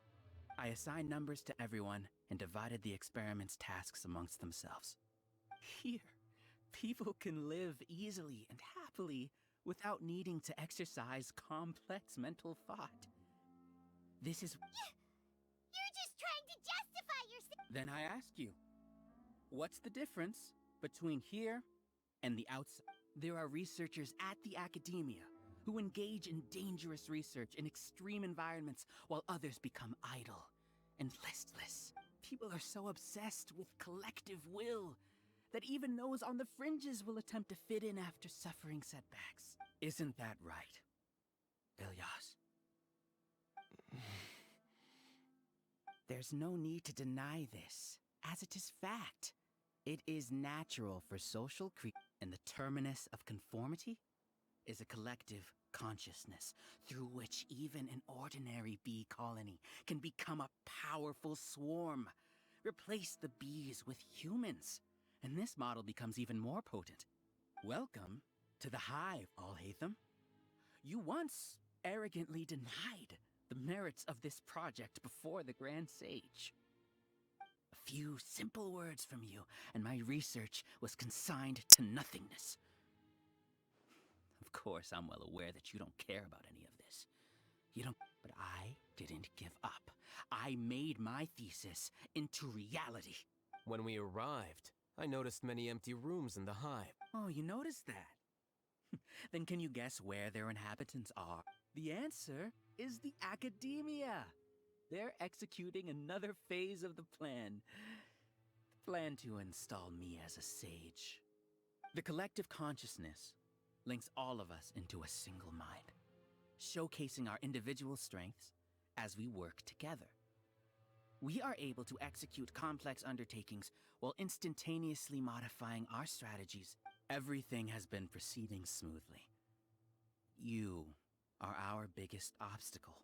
I assigned numbers to everyone and divided the experiment's tasks amongst themselves. Here, people can live easily and happily without needing to exercise complex mental thought. This is... You're just trying to justify yourself. Then I ask you, what's the difference between here and the outside? There are researchers at the academia who engage in dangerous research in extreme environments while others become idle and listless. People are so obsessed with collective will that even those on the fringes will attempt to fit in after suffering setbacks. Isn't that right, Ilyas? There's no need to deny this, as it is fact. It is natural for social and the terminus of conformity is a collective consciousness through which even an ordinary bee colony can become a powerful swarm. Replace the bees with humans, and this model becomes even more potent. Welcome to the hive, Alhaitham. You once arrogantly denied the merits of this project before the Grand Sage. A few simple words from you, and my research was consigned to nothingness. Of course, I'm well aware that you don't care about any of this. You don't, but I didn't give up. I made my thesis into reality. When we arrived, I noticed many empty rooms in the hive. Oh, you noticed that? Then can you guess where their inhabitants are? The answer is the academia. They're executing another phase of the plan. The plan to install me as a sage. The collective consciousness links all of us into a single mind, showcasing our individual strengths as we work together. We are able to execute complex undertakings while instantaneously modifying our strategies. Everything has been proceeding smoothly. You are our biggest obstacle.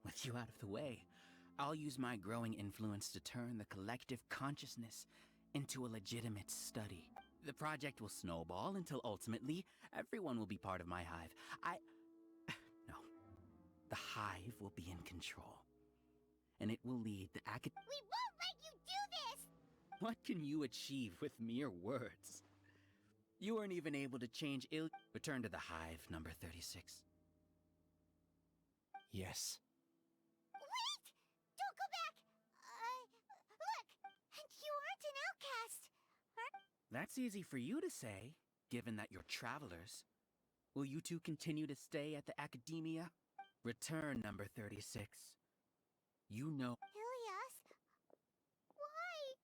With you out of the way, I'll use my growing influence to turn the collective consciousness into a legitimate study. The project will snowball until ultimately everyone will be part of my hive. No. The hive will be in control. And it will lead the We won't let you do this! What can you achieve with mere words? You weren't even able to change Return to the hive, number 36. Yes. Wait! Don't go back! Look! And you aren't an outcast! That's easy for you to say, given that you're travelers. Will you two continue to stay at the academia? Return, number 36. You know... Ilyas? Why?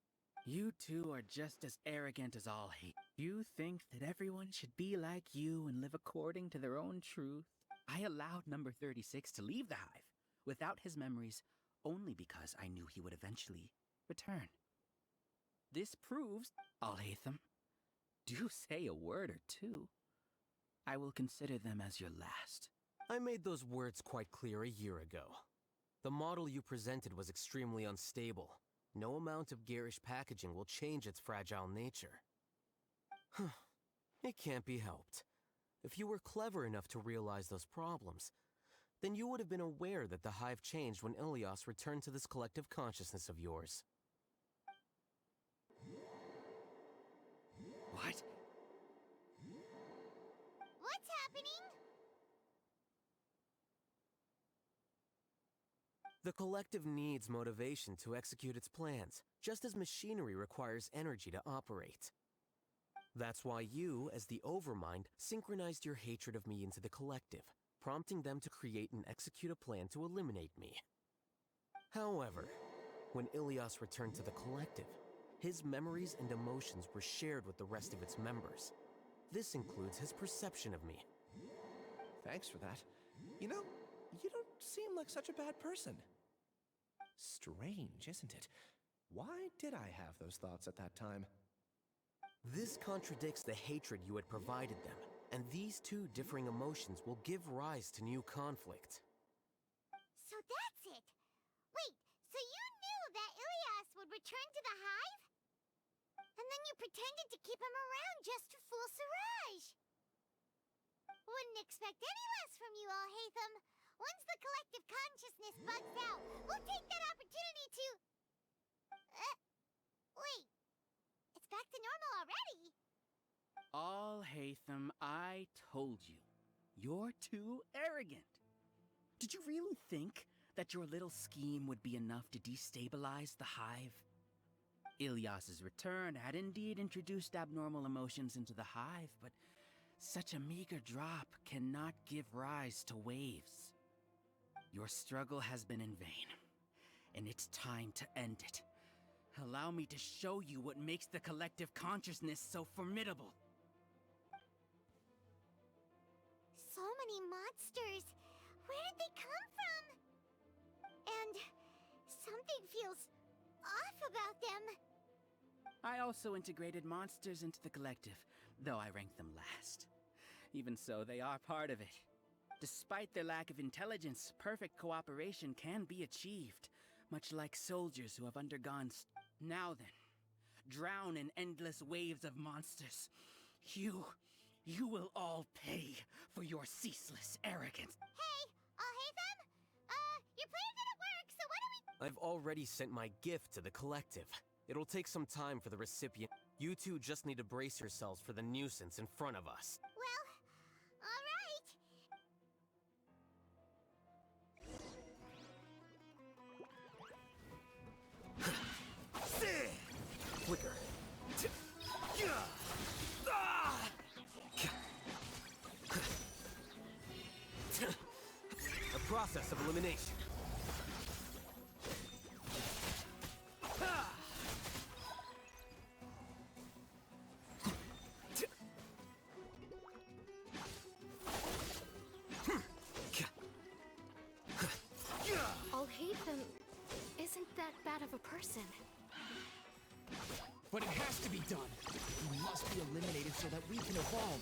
You two are just as arrogant as all hate. You think that everyone should be like you and live according to their own truth. I allowed number 36 to leave the hive without his memories only because I knew he would eventually return. This proves, Alhaitham, do say a word or two. I will consider them as your last. I made those words quite clear a year ago. The model you presented was extremely unstable. No amount of garish packaging will change its fragile nature. It can't be helped. If you were clever enough to realize those problems, then you would have been aware that the hive changed when Ilyas returned to this collective consciousness of yours. What? What's happening? The collective needs motivation to execute its plans, just as machinery requires energy to operate. That's why you, as the Overmind, synchronized your hatred of me into the collective, prompting them to create and execute a plan to eliminate me. However, when Ilyas returned to the collective, his memories and emotions were shared with the rest of its members. This includes his perception of me. Thanks for that. You know, You don't seem like such a bad person. Strange, isn't it? Why did I have those thoughts at that time? This contradicts the hatred you had provided them, and these two differing emotions will give rise to new conflict. So that's it. Wait, so you knew that Ilias would return to the hive? And then you pretended to keep him around just to fool Siraj. Wouldn't expect any less from you, Alhaitham. Once the collective consciousness bugs out, we'll take that opportunity to... wait. It's back to normal already. Alhaitham, I told you. You're too arrogant. Did you really think that your little scheme would be enough to destabilize the hive? Ilias's return had indeed introduced abnormal emotions into the hive, but such a meager drop cannot give rise to waves. Your struggle has been in vain, and it's time to end it. Allow me to show you what makes the collective consciousness so formidable. So many monsters. Where did they come from? And something feels off about them. I also integrated monsters into the collective, though I ranked them last. Even so, they are part of it. Despite their lack of intelligence, perfect cooperation can be achieved, much like soldiers who have undergone Now then, drown in endless waves of monsters. You will all pay for your ceaseless arrogance. Hey, Alhaitham? Your plan didn't work, so what do we... I've already sent my gift to the collective. It'll take some time for the recipient. You two just need to brace yourselves for the nuisance in front of us. Well, all right. Flicker. A process of elimination. Alhaitham isn't that bad of a person. But it has to be done. He must be eliminated so that we can evolve.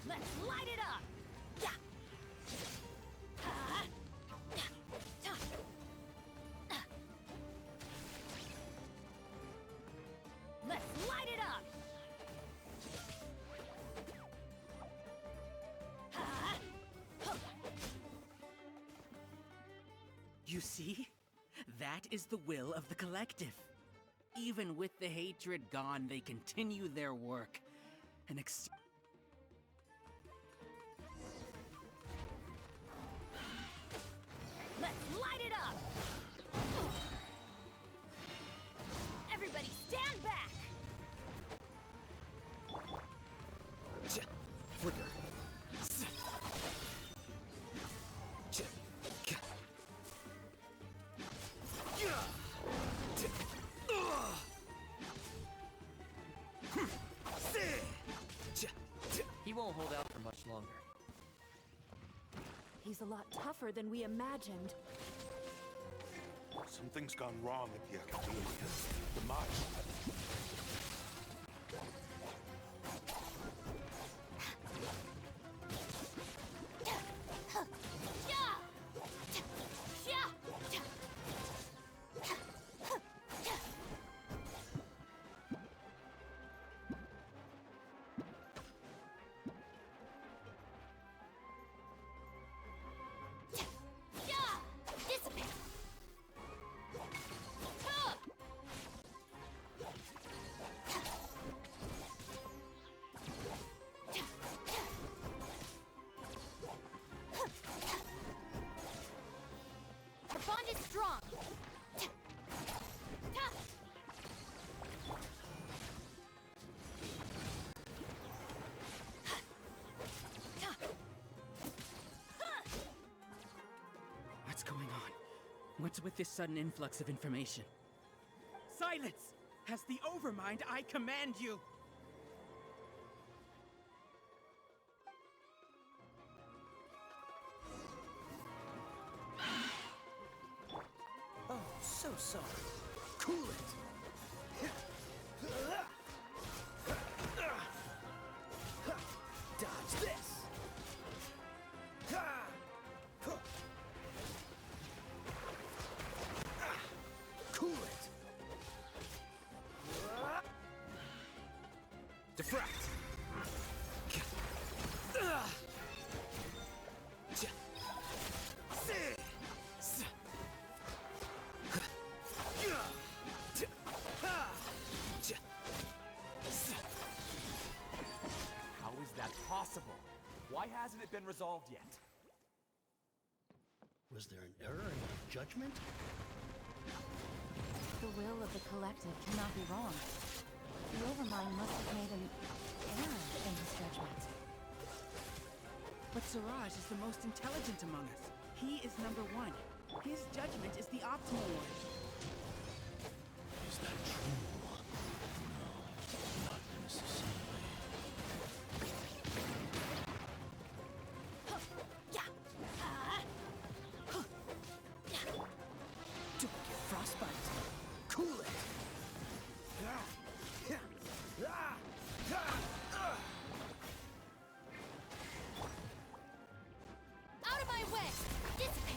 Let's light it up! Yeah. Let's light it up! You see? That is the will of the collective. Even with the hatred gone, they continue their work. Let's light it up! Everybody stand back! Flicker. He won't hold out for much longer. He's a lot tougher than we imagined. Something's gone wrong at the Academia. The Mach... The bond is strong. What's going on? What's with this sudden influx of information? Silence! As the Overmind, I command you! so. Cool it. Dodge this. Cool it. Defract. How is that possible? Why hasn't it been resolved yet? Was there an error in my judgment? The will of the collective cannot be wrong. The Overmind must have made an error in his judgment. But Siraj is the most intelligent among us. He is number one. His judgment is the optimal one. Is that true? No, not necessarily. Don't get frostbite. Cool it. Out of my way! Dissipate!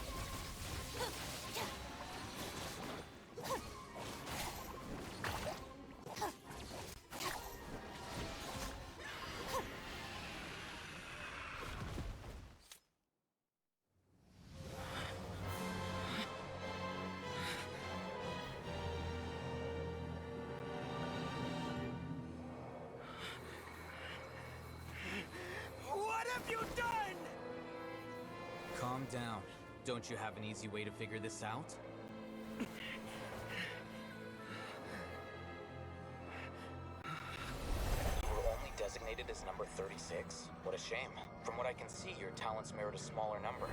What have you done? Calm down. Don't you have an easy way to figure this out? You were only designated as number 36? What a shame. From what I can see, your talents merit a smaller number.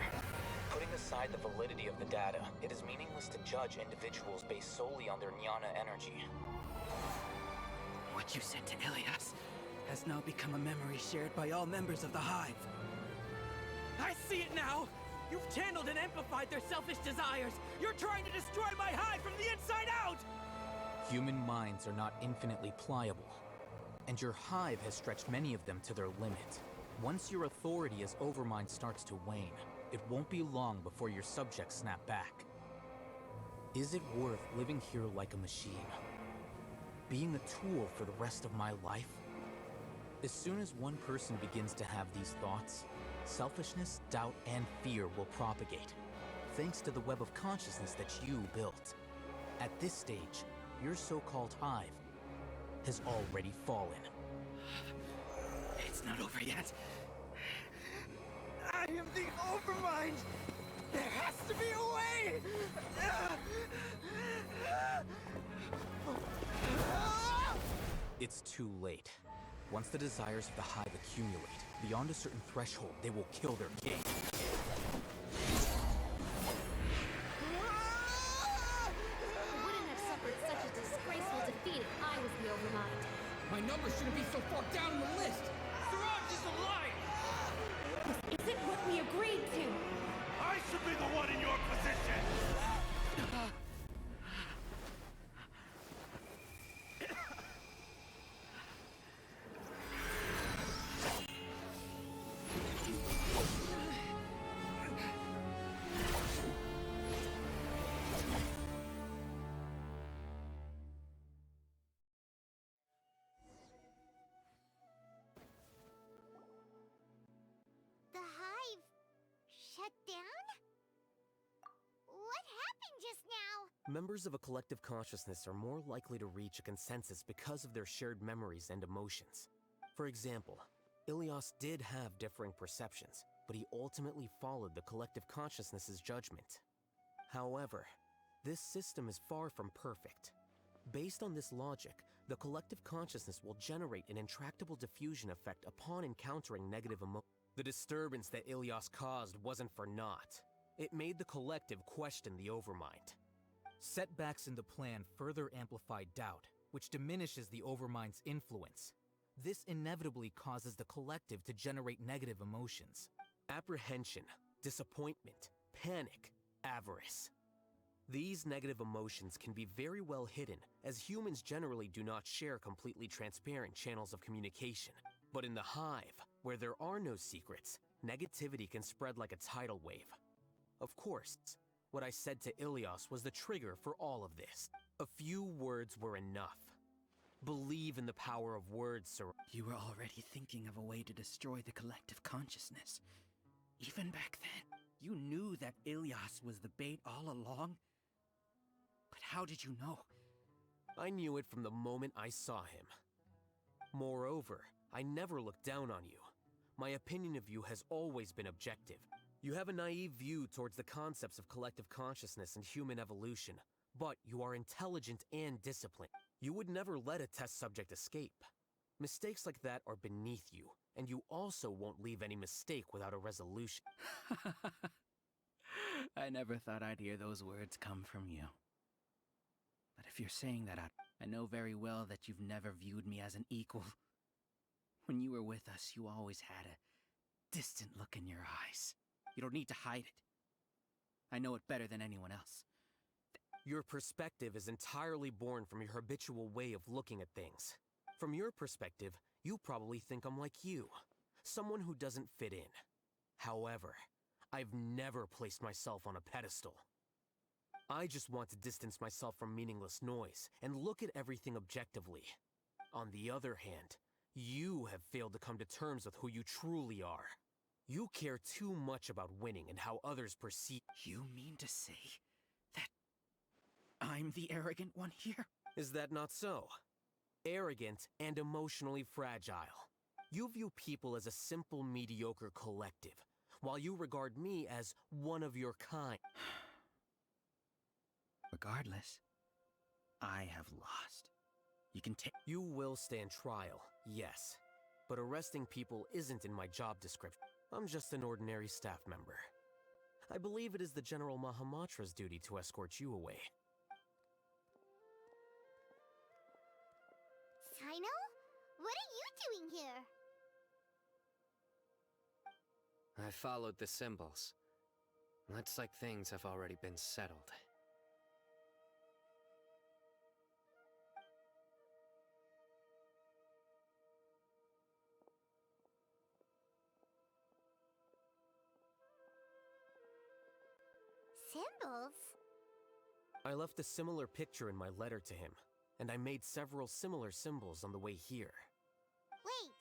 Putting aside the validity of the data, it is meaningless to judge individuals based solely on their jnana energy. What you said to Ilias has now become a memory shared by all members of the Hive. I see it now! You've channeled and amplified their selfish desires! You're trying to destroy my Hive from the inside out! Human minds are not infinitely pliable, and your hive has stretched many of them to their limit. Once your authority as Overmind starts to wane, it won't be long before your subjects snap back. Is it worth living here like a machine? Being a tool for the rest of my life? As soon as one person begins to have these thoughts, selfishness, doubt, and fear will propagate, thanks to the web of consciousness that you built. At this stage, your so-called hive has already fallen. It's not over yet. I am the Overmind! There has to be a way! It's too late. Once the desires of the hive accumulate, beyond a certain threshold, they will kill their king. I wouldn't have suffered such a disgraceful defeat if I was the Overmind. My number shouldn't be so far down the list! Siraj is alive! This isn't what we agreed to! I should be the one in your position! The hive shut down? What happened just now? Members of a collective consciousness are more likely to reach a consensus because of their shared memories and emotions. For example, Ilias did have differing perceptions, but he ultimately followed the collective consciousness's judgment. However, this system is far from perfect. Based on this logic, the collective consciousness will generate an intractable diffusion effect upon encountering negative emotions. The disturbance that Ilias caused wasn't for naught. It made the collective question the Overmind. Setbacks in the plan further amplify doubt, which diminishes the Overmind's influence. This inevitably causes the collective to generate negative emotions. Apprehension, disappointment, panic, avarice. These negative emotions can be very well hidden, as humans generally do not share completely transparent channels of communication. But in the hive, where there are no secrets, negativity can spread like a tidal wave. Of course, what I said to Ilias was the trigger for all of this. A few words were enough. Believe in the power of words, Sir. You were already thinking of a way to destroy the collective consciousness. Even back then, you knew that Ilias was the bait all along? But how did you know? I knew it from the moment I saw him. Moreover, I never looked down on you. My opinion of you has always been objective. You have a naive view towards the concepts of collective consciousness and human evolution, but you are intelligent and disciplined. You would never let a test subject escape. Mistakes like that are beneath you, and you also won't leave any mistake without a resolution. I never thought I'd hear those words come from you. But if you're saying that, I know very well that you've never viewed me as an equal. When you were with us, you always had a distant look in your eyes. You don't need to hide it. I know it better than anyone else. Your perspective is entirely born from your habitual way of looking at things. From your perspective, you probably think I'm like you, someone who doesn't fit in. However, I've never placed myself on a pedestal. I just want to distance myself from meaningless noise and look at everything objectively. On the other hand, you have failed to come to terms with who you truly are. You care too much about winning and how others perceive. You mean to say that I'm the arrogant one here? Is that not so? Arrogant and emotionally fragile. You view people as a simple, mediocre collective, while you regard me as one of your kind. Regardless, I have lost. You can take. You will stand trial, yes. But arresting people isn't in my job description. I'm just an ordinary staff member. I believe it is the General Mahamatra's duty to escort you away. Sino? What are you doing here? I followed the symbols. Looks like things have already been settled. Symbols? I left a similar picture in my letter to him, and I made several similar symbols on the way here. Wait,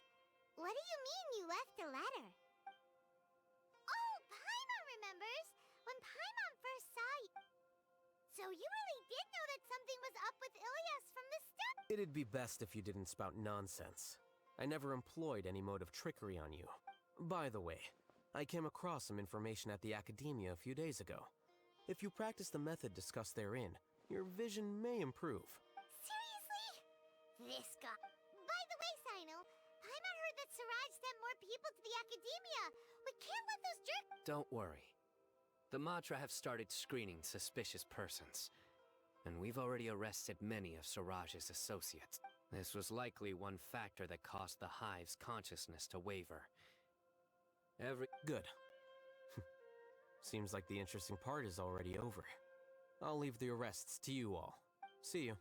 what do you mean you left a letter? Oh, Paimon remembers! When Paimon first saw you. So you really did know that something was up with Ilias from the start? It'd be best if you didn't spout nonsense. I never employed any mode of trickery on you. By the way, I came across some information at the Academia a few days ago. If you practice the method discussed therein, your vision may improve. Seriously? This guy. By the way, Sino, Paimon heard that Siraj sent more people to the Academia. We can't let those jerks. Don't worry. The Matra have started screening suspicious persons, and we've already arrested many of Siraj's associates. This was likely one factor that caused the Hive's consciousness to waver. Good. Seems like the interesting part is already over. I'll leave the arrests to you all. See you.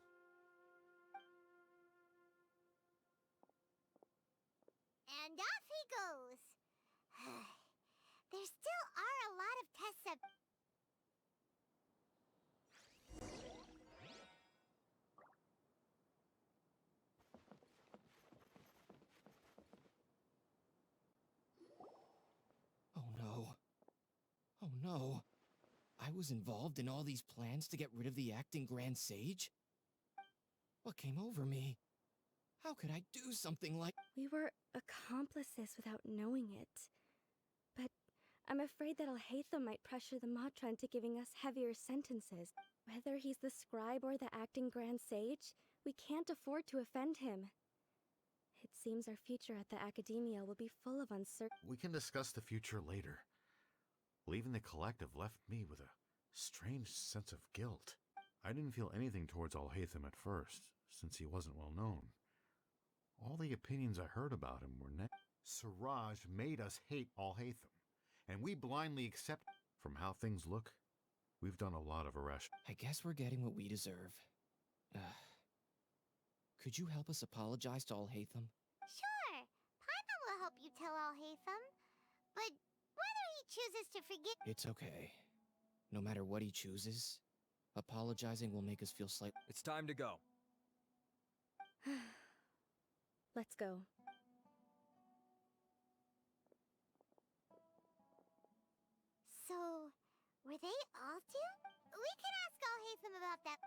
And off he goes. There still are a lot of tests of... Oh no. Oh no. I was involved in all these plans to get rid of the acting Grand Sage? What came over me? How could I do something like— We were accomplices without knowing it. But I'm afraid that Alhaitham might pressure the Matra into giving us heavier sentences. Whether he's the scribe or the acting Grand Sage, we can't afford to offend him. It seems our future at the Academia will be full of uncertainty. We can discuss the future later. Leaving the collective left me with a strange sense of guilt. I didn't feel anything towards Alhaitham at first, since he wasn't well known. All the opinions I heard about him were Siraj made us hate Alhaitham, and we blindly accept. From how things look, We've done a lot of irrational. I guess we're getting what we deserve. Could you help us apologize to Alhaitham? Sure, Paimon will help you tell Alhaitham. But whether he chooses to forgive... It's okay. No matter what he chooses, apologizing will make us feel slightly... It's time to go. Let's go. So, were they all two? We can ask Alhaitham about that.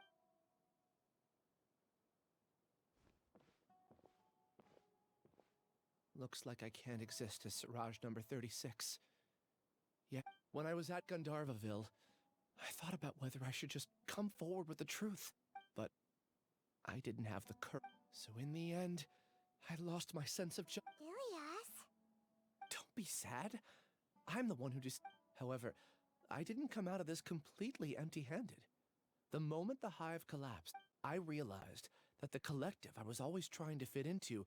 Looks like I can't exist as Siraj number 36. Yet, when I was at Gandharvaville, I thought about whether I should just come forward with the truth. But I didn't have the courage. So in the end, I lost my sense of justice. Ilias? Don't be sad. I'm the one who just... However, I didn't come out of this completely empty-handed. The moment the hive collapsed, I realized that the collective I was always trying to fit into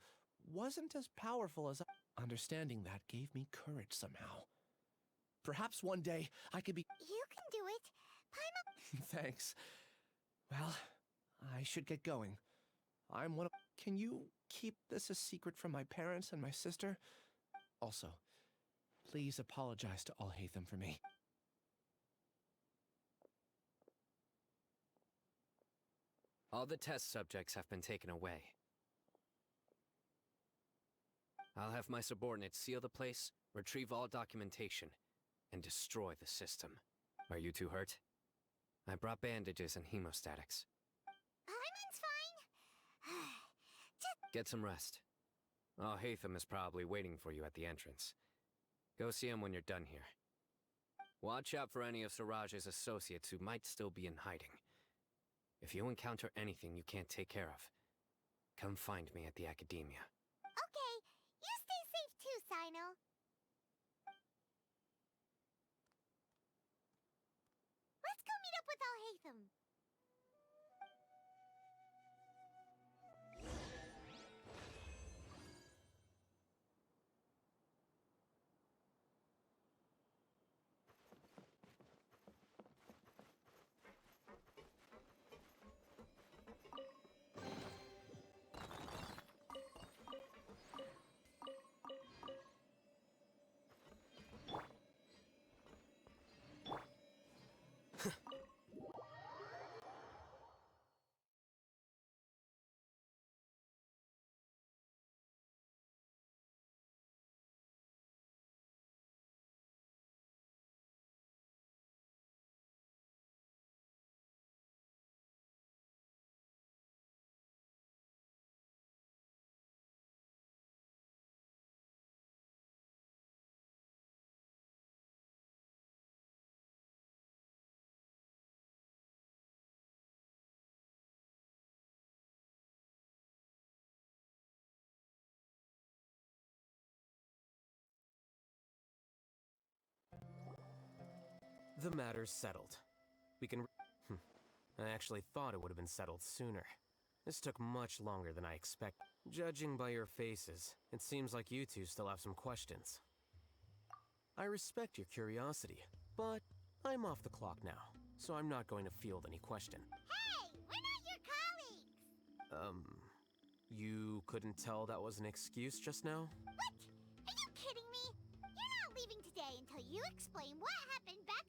wasn't as powerful as I... Understanding that gave me courage somehow. Perhaps one day I could be... You can do it. Paimon... Thanks. Well, I should get going. I'm one of... Can you keep this a secret from my parents and my sister? Also, please apologize to Alhaitham for me. All the test subjects have been taken away. I'll have my subordinates seal the place, retrieve all documentation, and destroy the system. Are you too hurt? I brought bandages and hemostatics. Paimon's fine. Get some rest. Alhaitham is probably waiting for you at the entrance. Go see him when you're done here. Watch out for any of Siraj's associates who might still be in hiding. If you encounter anything you can't take care of, come find me at the Academia. Okay, you stay safe too, Sino. Let's go meet up with Alhaitham. The matter's settled. We can... I actually thought it would have been settled sooner. This took much longer than I expected. Judging by your faces, it seems like you two still have some questions. I respect your curiosity, but I'm off the clock now, so I'm not going to field any question. Hey, we're not your colleagues! You couldn't tell that was an excuse just now? What? Are you kidding me? You're not leaving today until you explain what happened back...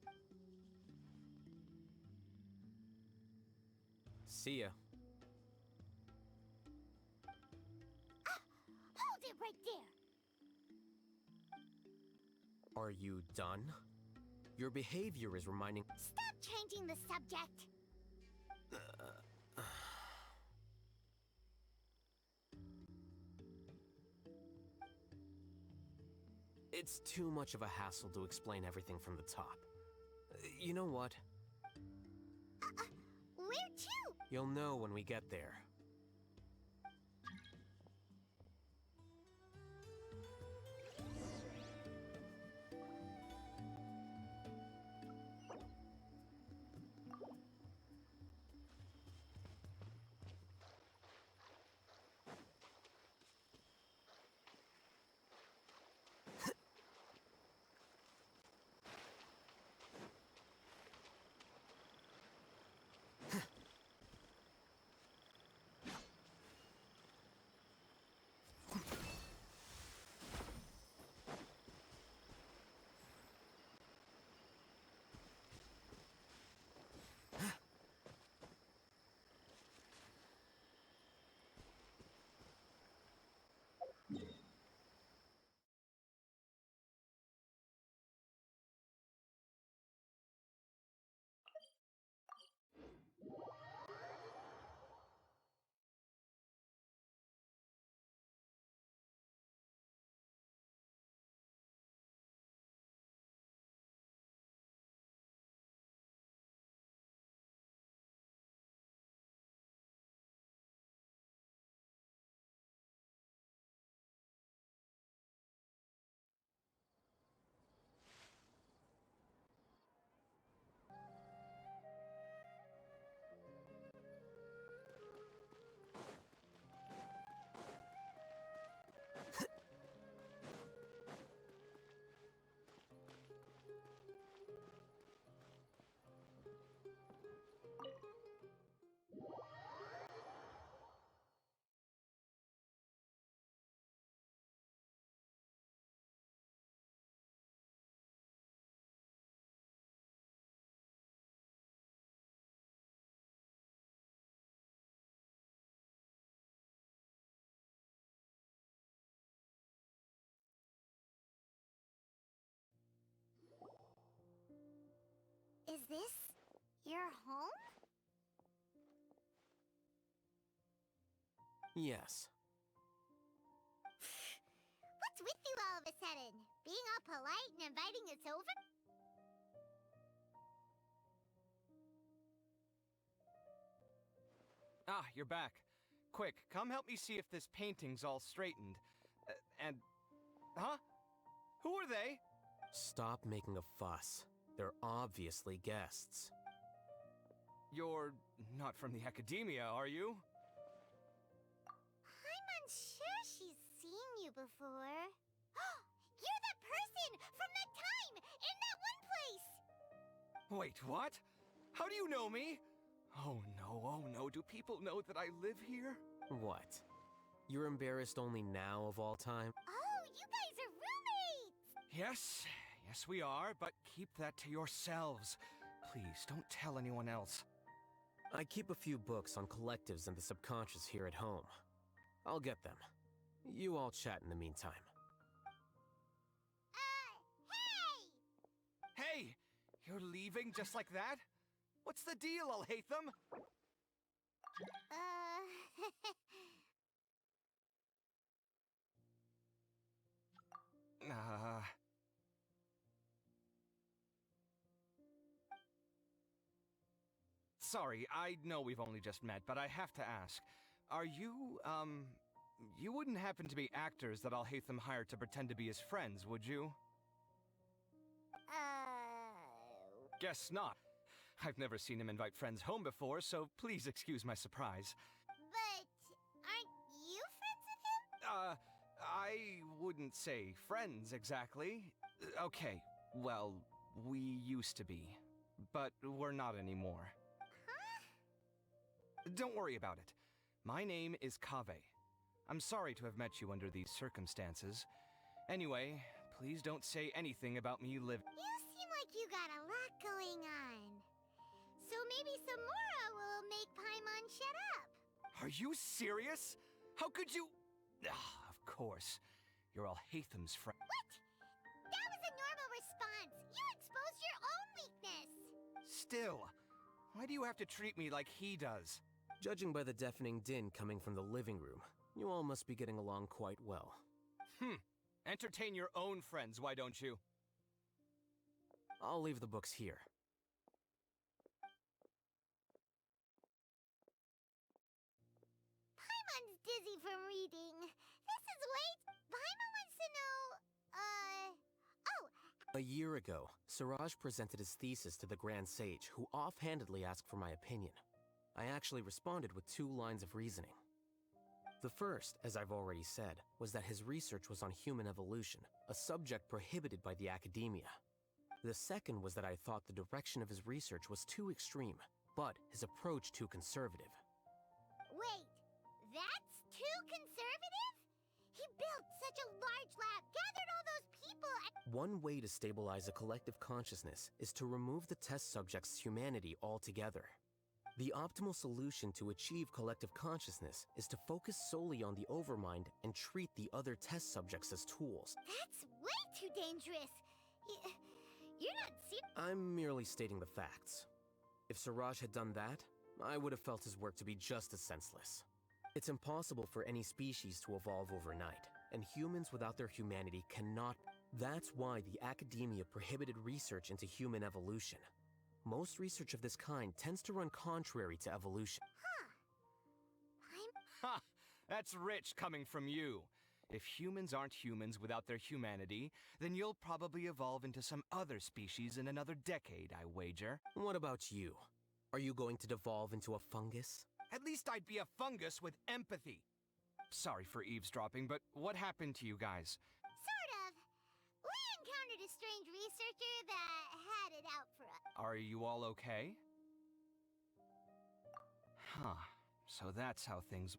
See ya. Hold it right there! Are you done? Your behavior is reminding... Stop changing the subject! It's too much of a hassle to explain everything from the top. You know what? Where to? You'll know when we get there. Is this your home? Yes. What's with you all of a sudden? Being all polite and inviting us over? Ah, you're back. Quick, come help me see if this painting's all straightened. Huh? Who are they? Stop making a fuss. They're obviously guests. You're not from the academia, are you? I'm unsure she's seen you before. You're that person from that time in that one place! Wait, what? How do you know me? Oh no, do people know that I live here? What? You're embarrassed only now of all time? Oh, you guys are roommates! Yes we are, but keep that to yourselves. Please, don't tell anyone else. I keep a few books on collectives and the subconscious here at home. I'll get them. You all chat in the meantime. Hey! Hey! You're leaving just like that? What's the deal, Alhaitham? Sorry, I know we've only just met, but I have to ask. Are you, you wouldn't happen to be actors that Alhaitham hired to pretend to be his friends, would you? Guess not. I've never seen him invite friends home before, so please excuse my surprise. But aren't you friends with him? I wouldn't say friends exactly. Okay, well, we used to be, but we're not anymore. Huh? Don't worry about it. My name is Kaveh. I'm sorry to have met you under these circumstances. Anyway, please don't say anything about me living. You seem like you got a lot going on. So maybe Samora will make Paimon shut up. Are you serious? How could you? Of course. You're Alhaitham's friend. What? That was a normal response. You exposed your own weakness. Still, why do you have to treat me like he does? Judging by the deafening din coming from the living room, you all must be getting along quite well. Entertain your own friends, why don't you? I'll leave the books here. Paimon's dizzy from reading. This is late. Paimon wants to know, A year ago, Siraj presented his thesis to the Grand Sage, who offhandedly asked for my opinion. I actually responded with 2 lines of reasoning. The first, as I've already said, was that his research was on human evolution, a subject prohibited by the academia. The second was that I thought the direction of his research was too extreme, but his approach too conservative. Wait, that's too conservative? He built such a large lab, gathered all those people and— One way to stabilize a collective consciousness is to remove the test subject's humanity altogether. The optimal solution to achieve collective consciousness is to focus solely on the overmind and treat the other test subjects as tools. That's way too dangerous. You're not serious. I'm merely stating the facts. If Siraj had done that, I would have felt his work to be just as senseless. It's impossible for any species to evolve overnight, and humans without their humanity cannot. That's why the academia prohibited research into human evolution. Most research of this kind tends to run contrary to evolution. Ha! That's rich coming from you. If humans aren't humans without their humanity, then you'll probably evolve into some other species in another decade, I wager. What about you? Are you going to devolve into a fungus? At least I'd be a fungus with empathy. Sorry for eavesdropping, but what happened to you guys? Sort of. We encountered a strange researcher that had it out for us. Are you all okay? Huh. So that's how things...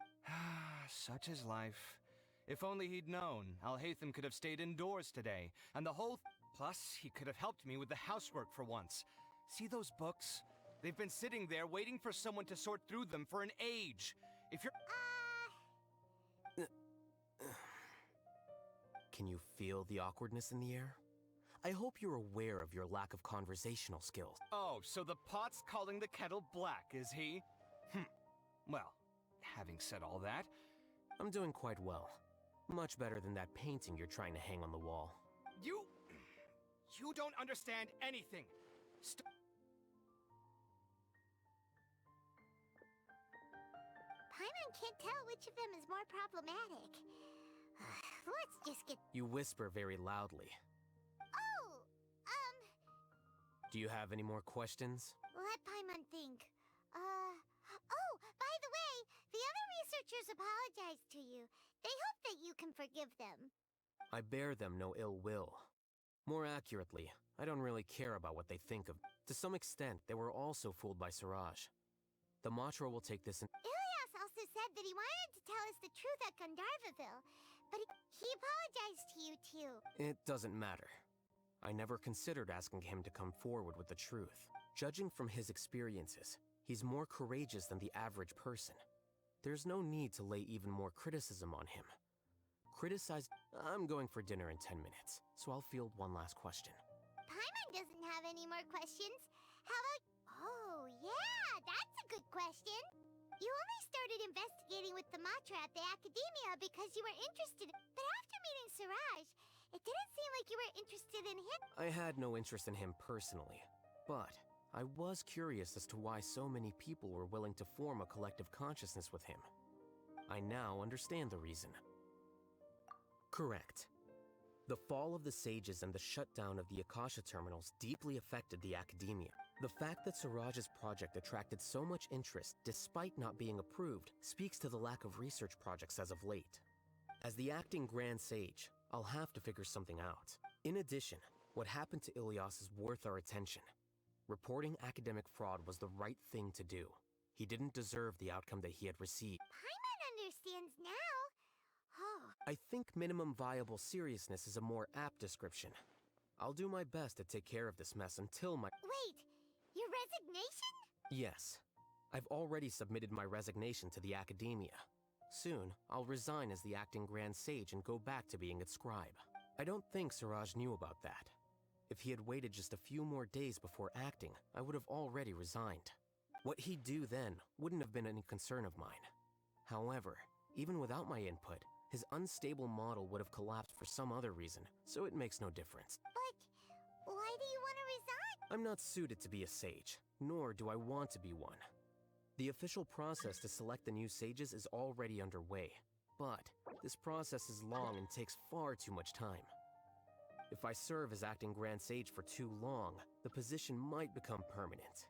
Such is life. If only he'd known, Alhaitham could have stayed indoors today, and the whole... Plus, he could have helped me with the housework for once. See those books? They've been sitting there waiting for someone to sort through them for an age. If you're... Can you feel the awkwardness in the air? I hope you're aware of your lack of conversational skills. Oh, so the pot's calling the kettle black, is he? Well, having said all that... I'm doing quite well. Much better than that painting you're trying to hang on the wall. You don't understand anything. Paimon can't tell which of them is more problematic. Let's just get... You whisper very loudly. Oh, Do you have any more questions? let Paimon think. Oh, by the way, the other researchers apologize to you. They hope that you can forgive them. I bear them no ill will. More accurately, I don't really care about what they think of. To some extent, they were also fooled by Siraj. The Matra will take this in... Ilias also said that he wanted to tell us the truth at Gandharvaville, but he apologized to you too. It doesn't matter. I never considered asking him to come forward with the truth. Judging from his experiences, he's more courageous than the average person. There's no need to lay even more criticism on him. I'm going for dinner in 10 minutes, so I'll field one last question. Paimon doesn't have any more questions. How about... Oh, yeah, that's a good question. You only started investigating with the Matra at the Academia because you were interested... But after meeting Siraj, it didn't seem like you were interested in him. I had no interest in him personally, but I was curious as to why so many people were willing to form a collective consciousness with him. I now understand the reason. Correct. The fall of the Sages and the shutdown of the Akasha terminals deeply affected the Academia. The fact that Siraj's project attracted so much interest despite not being approved speaks to the lack of research projects as of late. As the acting Grand Sage, I'll have to figure something out. In addition, what happened to Ilias is worth our attention. Reporting academic fraud was the right thing to do. He didn't deserve the outcome that he had received. Paimon understands now. Oh. I think minimum viable seriousness is a more apt description. I'll do my best to take care of this mess until my... Wait, your resignation? Yes. I've already submitted my resignation to the Academia. Soon, I'll resign as the acting Grand Sage and go back to being its scribe. I don't think Siraj knew about that. If he had waited just a few more days before acting, I would have already resigned. What he'd do then wouldn't have been any concern of mine. However, even without my input, his unstable model would have collapsed for some other reason, so it makes no difference. But why do you want to resign? I'm not suited to be a sage, nor do I want to be one. The official process to select the new sages is already underway, but this process is long and takes far too much time. If I serve as acting Grand Sage for too long, the position might become permanent.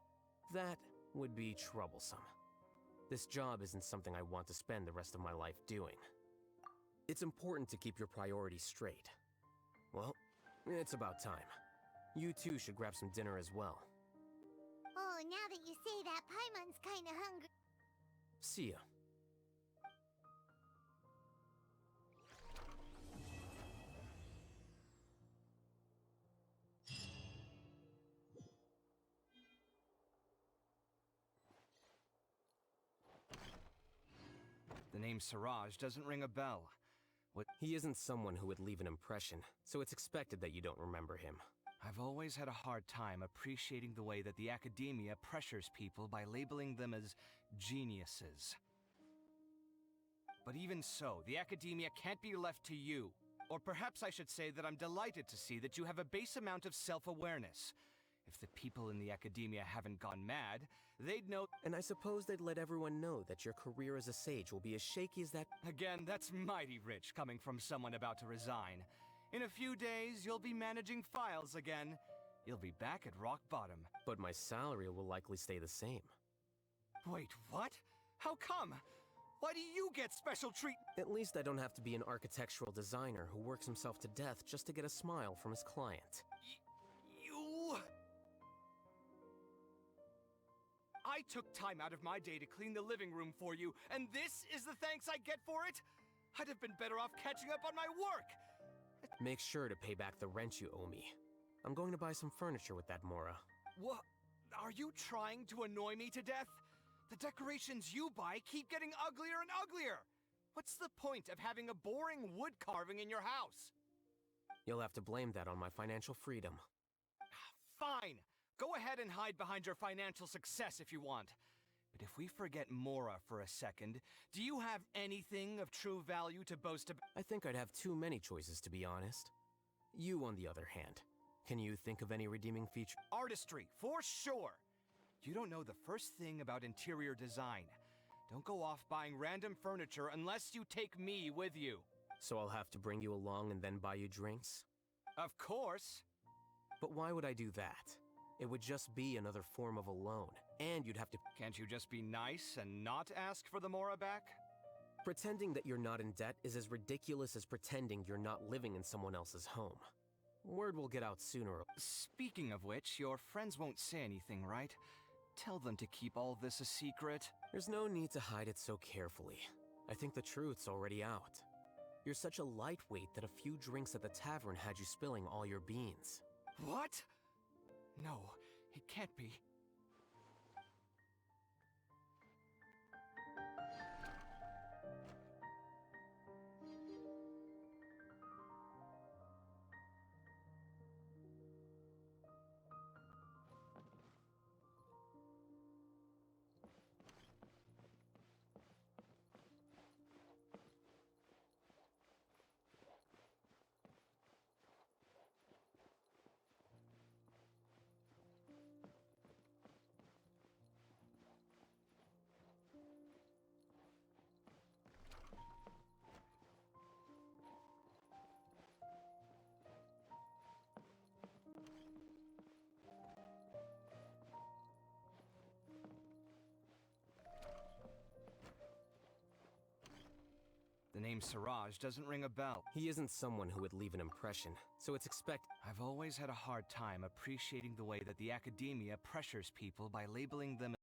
That would be troublesome. This job isn't something I want to spend the rest of my life doing. It's important to keep your priorities straight. Well, it's about time. You too should grab some dinner as well. Oh, now that you say that, Paimon's kinda hungry. See ya. The name Siraj doesn't ring a bell. He isn't someone who would leave an impression, so it's expected that you don't remember him. I've always had a hard time appreciating the way that the Academia pressures people by labeling them as geniuses. But even so, the Academia can't be left to you. Or perhaps I should say that I'm delighted to see that you have a base amount of self-awareness. If the people in the Academia haven't gone mad, they'd know— And I suppose they'd let everyone know that your career as a sage will be as shaky as that— Again, that's mighty rich coming from someone about to resign. In a few days, you'll be managing files again. You'll be back at rock bottom. But my salary will likely stay the same. Wait, what? How come? Why do you get special treat— At least I don't have to be an architectural designer who works himself to death just to get a smile from his client. You... I took time out of my day to clean the living room for you, and this is the thanks I get for it? I'd have been better off catching up on my work! Make sure to pay back the rent you owe me. I'm going to buy some furniture with that, Mora. What? Are you trying to annoy me to death? The decorations you buy keep getting uglier and uglier! What's the point of having a boring wood carving in your house? You'll have to blame that on my financial freedom. Fine! Go ahead and hide behind your financial success if you want. But if we forget Mora for a second, do you have anything of true value to boast about? I think I'd have too many choices, to be honest. You, on the other hand, can you think of any redeeming feature? Artistry, for sure! You don't know the first thing about interior design. Don't go off buying random furniture unless you take me with you. So I'll have to bring you along and then buy you drinks? Of course! But why would I do that? It would just be another form of a loan, and you'd have to... Can't you just be nice and not ask for the Mora back? Pretending that you're not in debt is as ridiculous as pretending you're not living in someone else's home. Word will get out sooner. Speaking of which, your friends won't say anything, right? Tell them to keep all this a secret. There's no need to hide it so carefully. I think the truth's already out. You're such a lightweight that a few drinks at the tavern had you spilling all your beans. What? No, it can't be. The name Siraj doesn't ring a bell. He isn't someone who would leave an impression, so it's I've always had a hard time appreciating the way that the academia pressures people by labeling them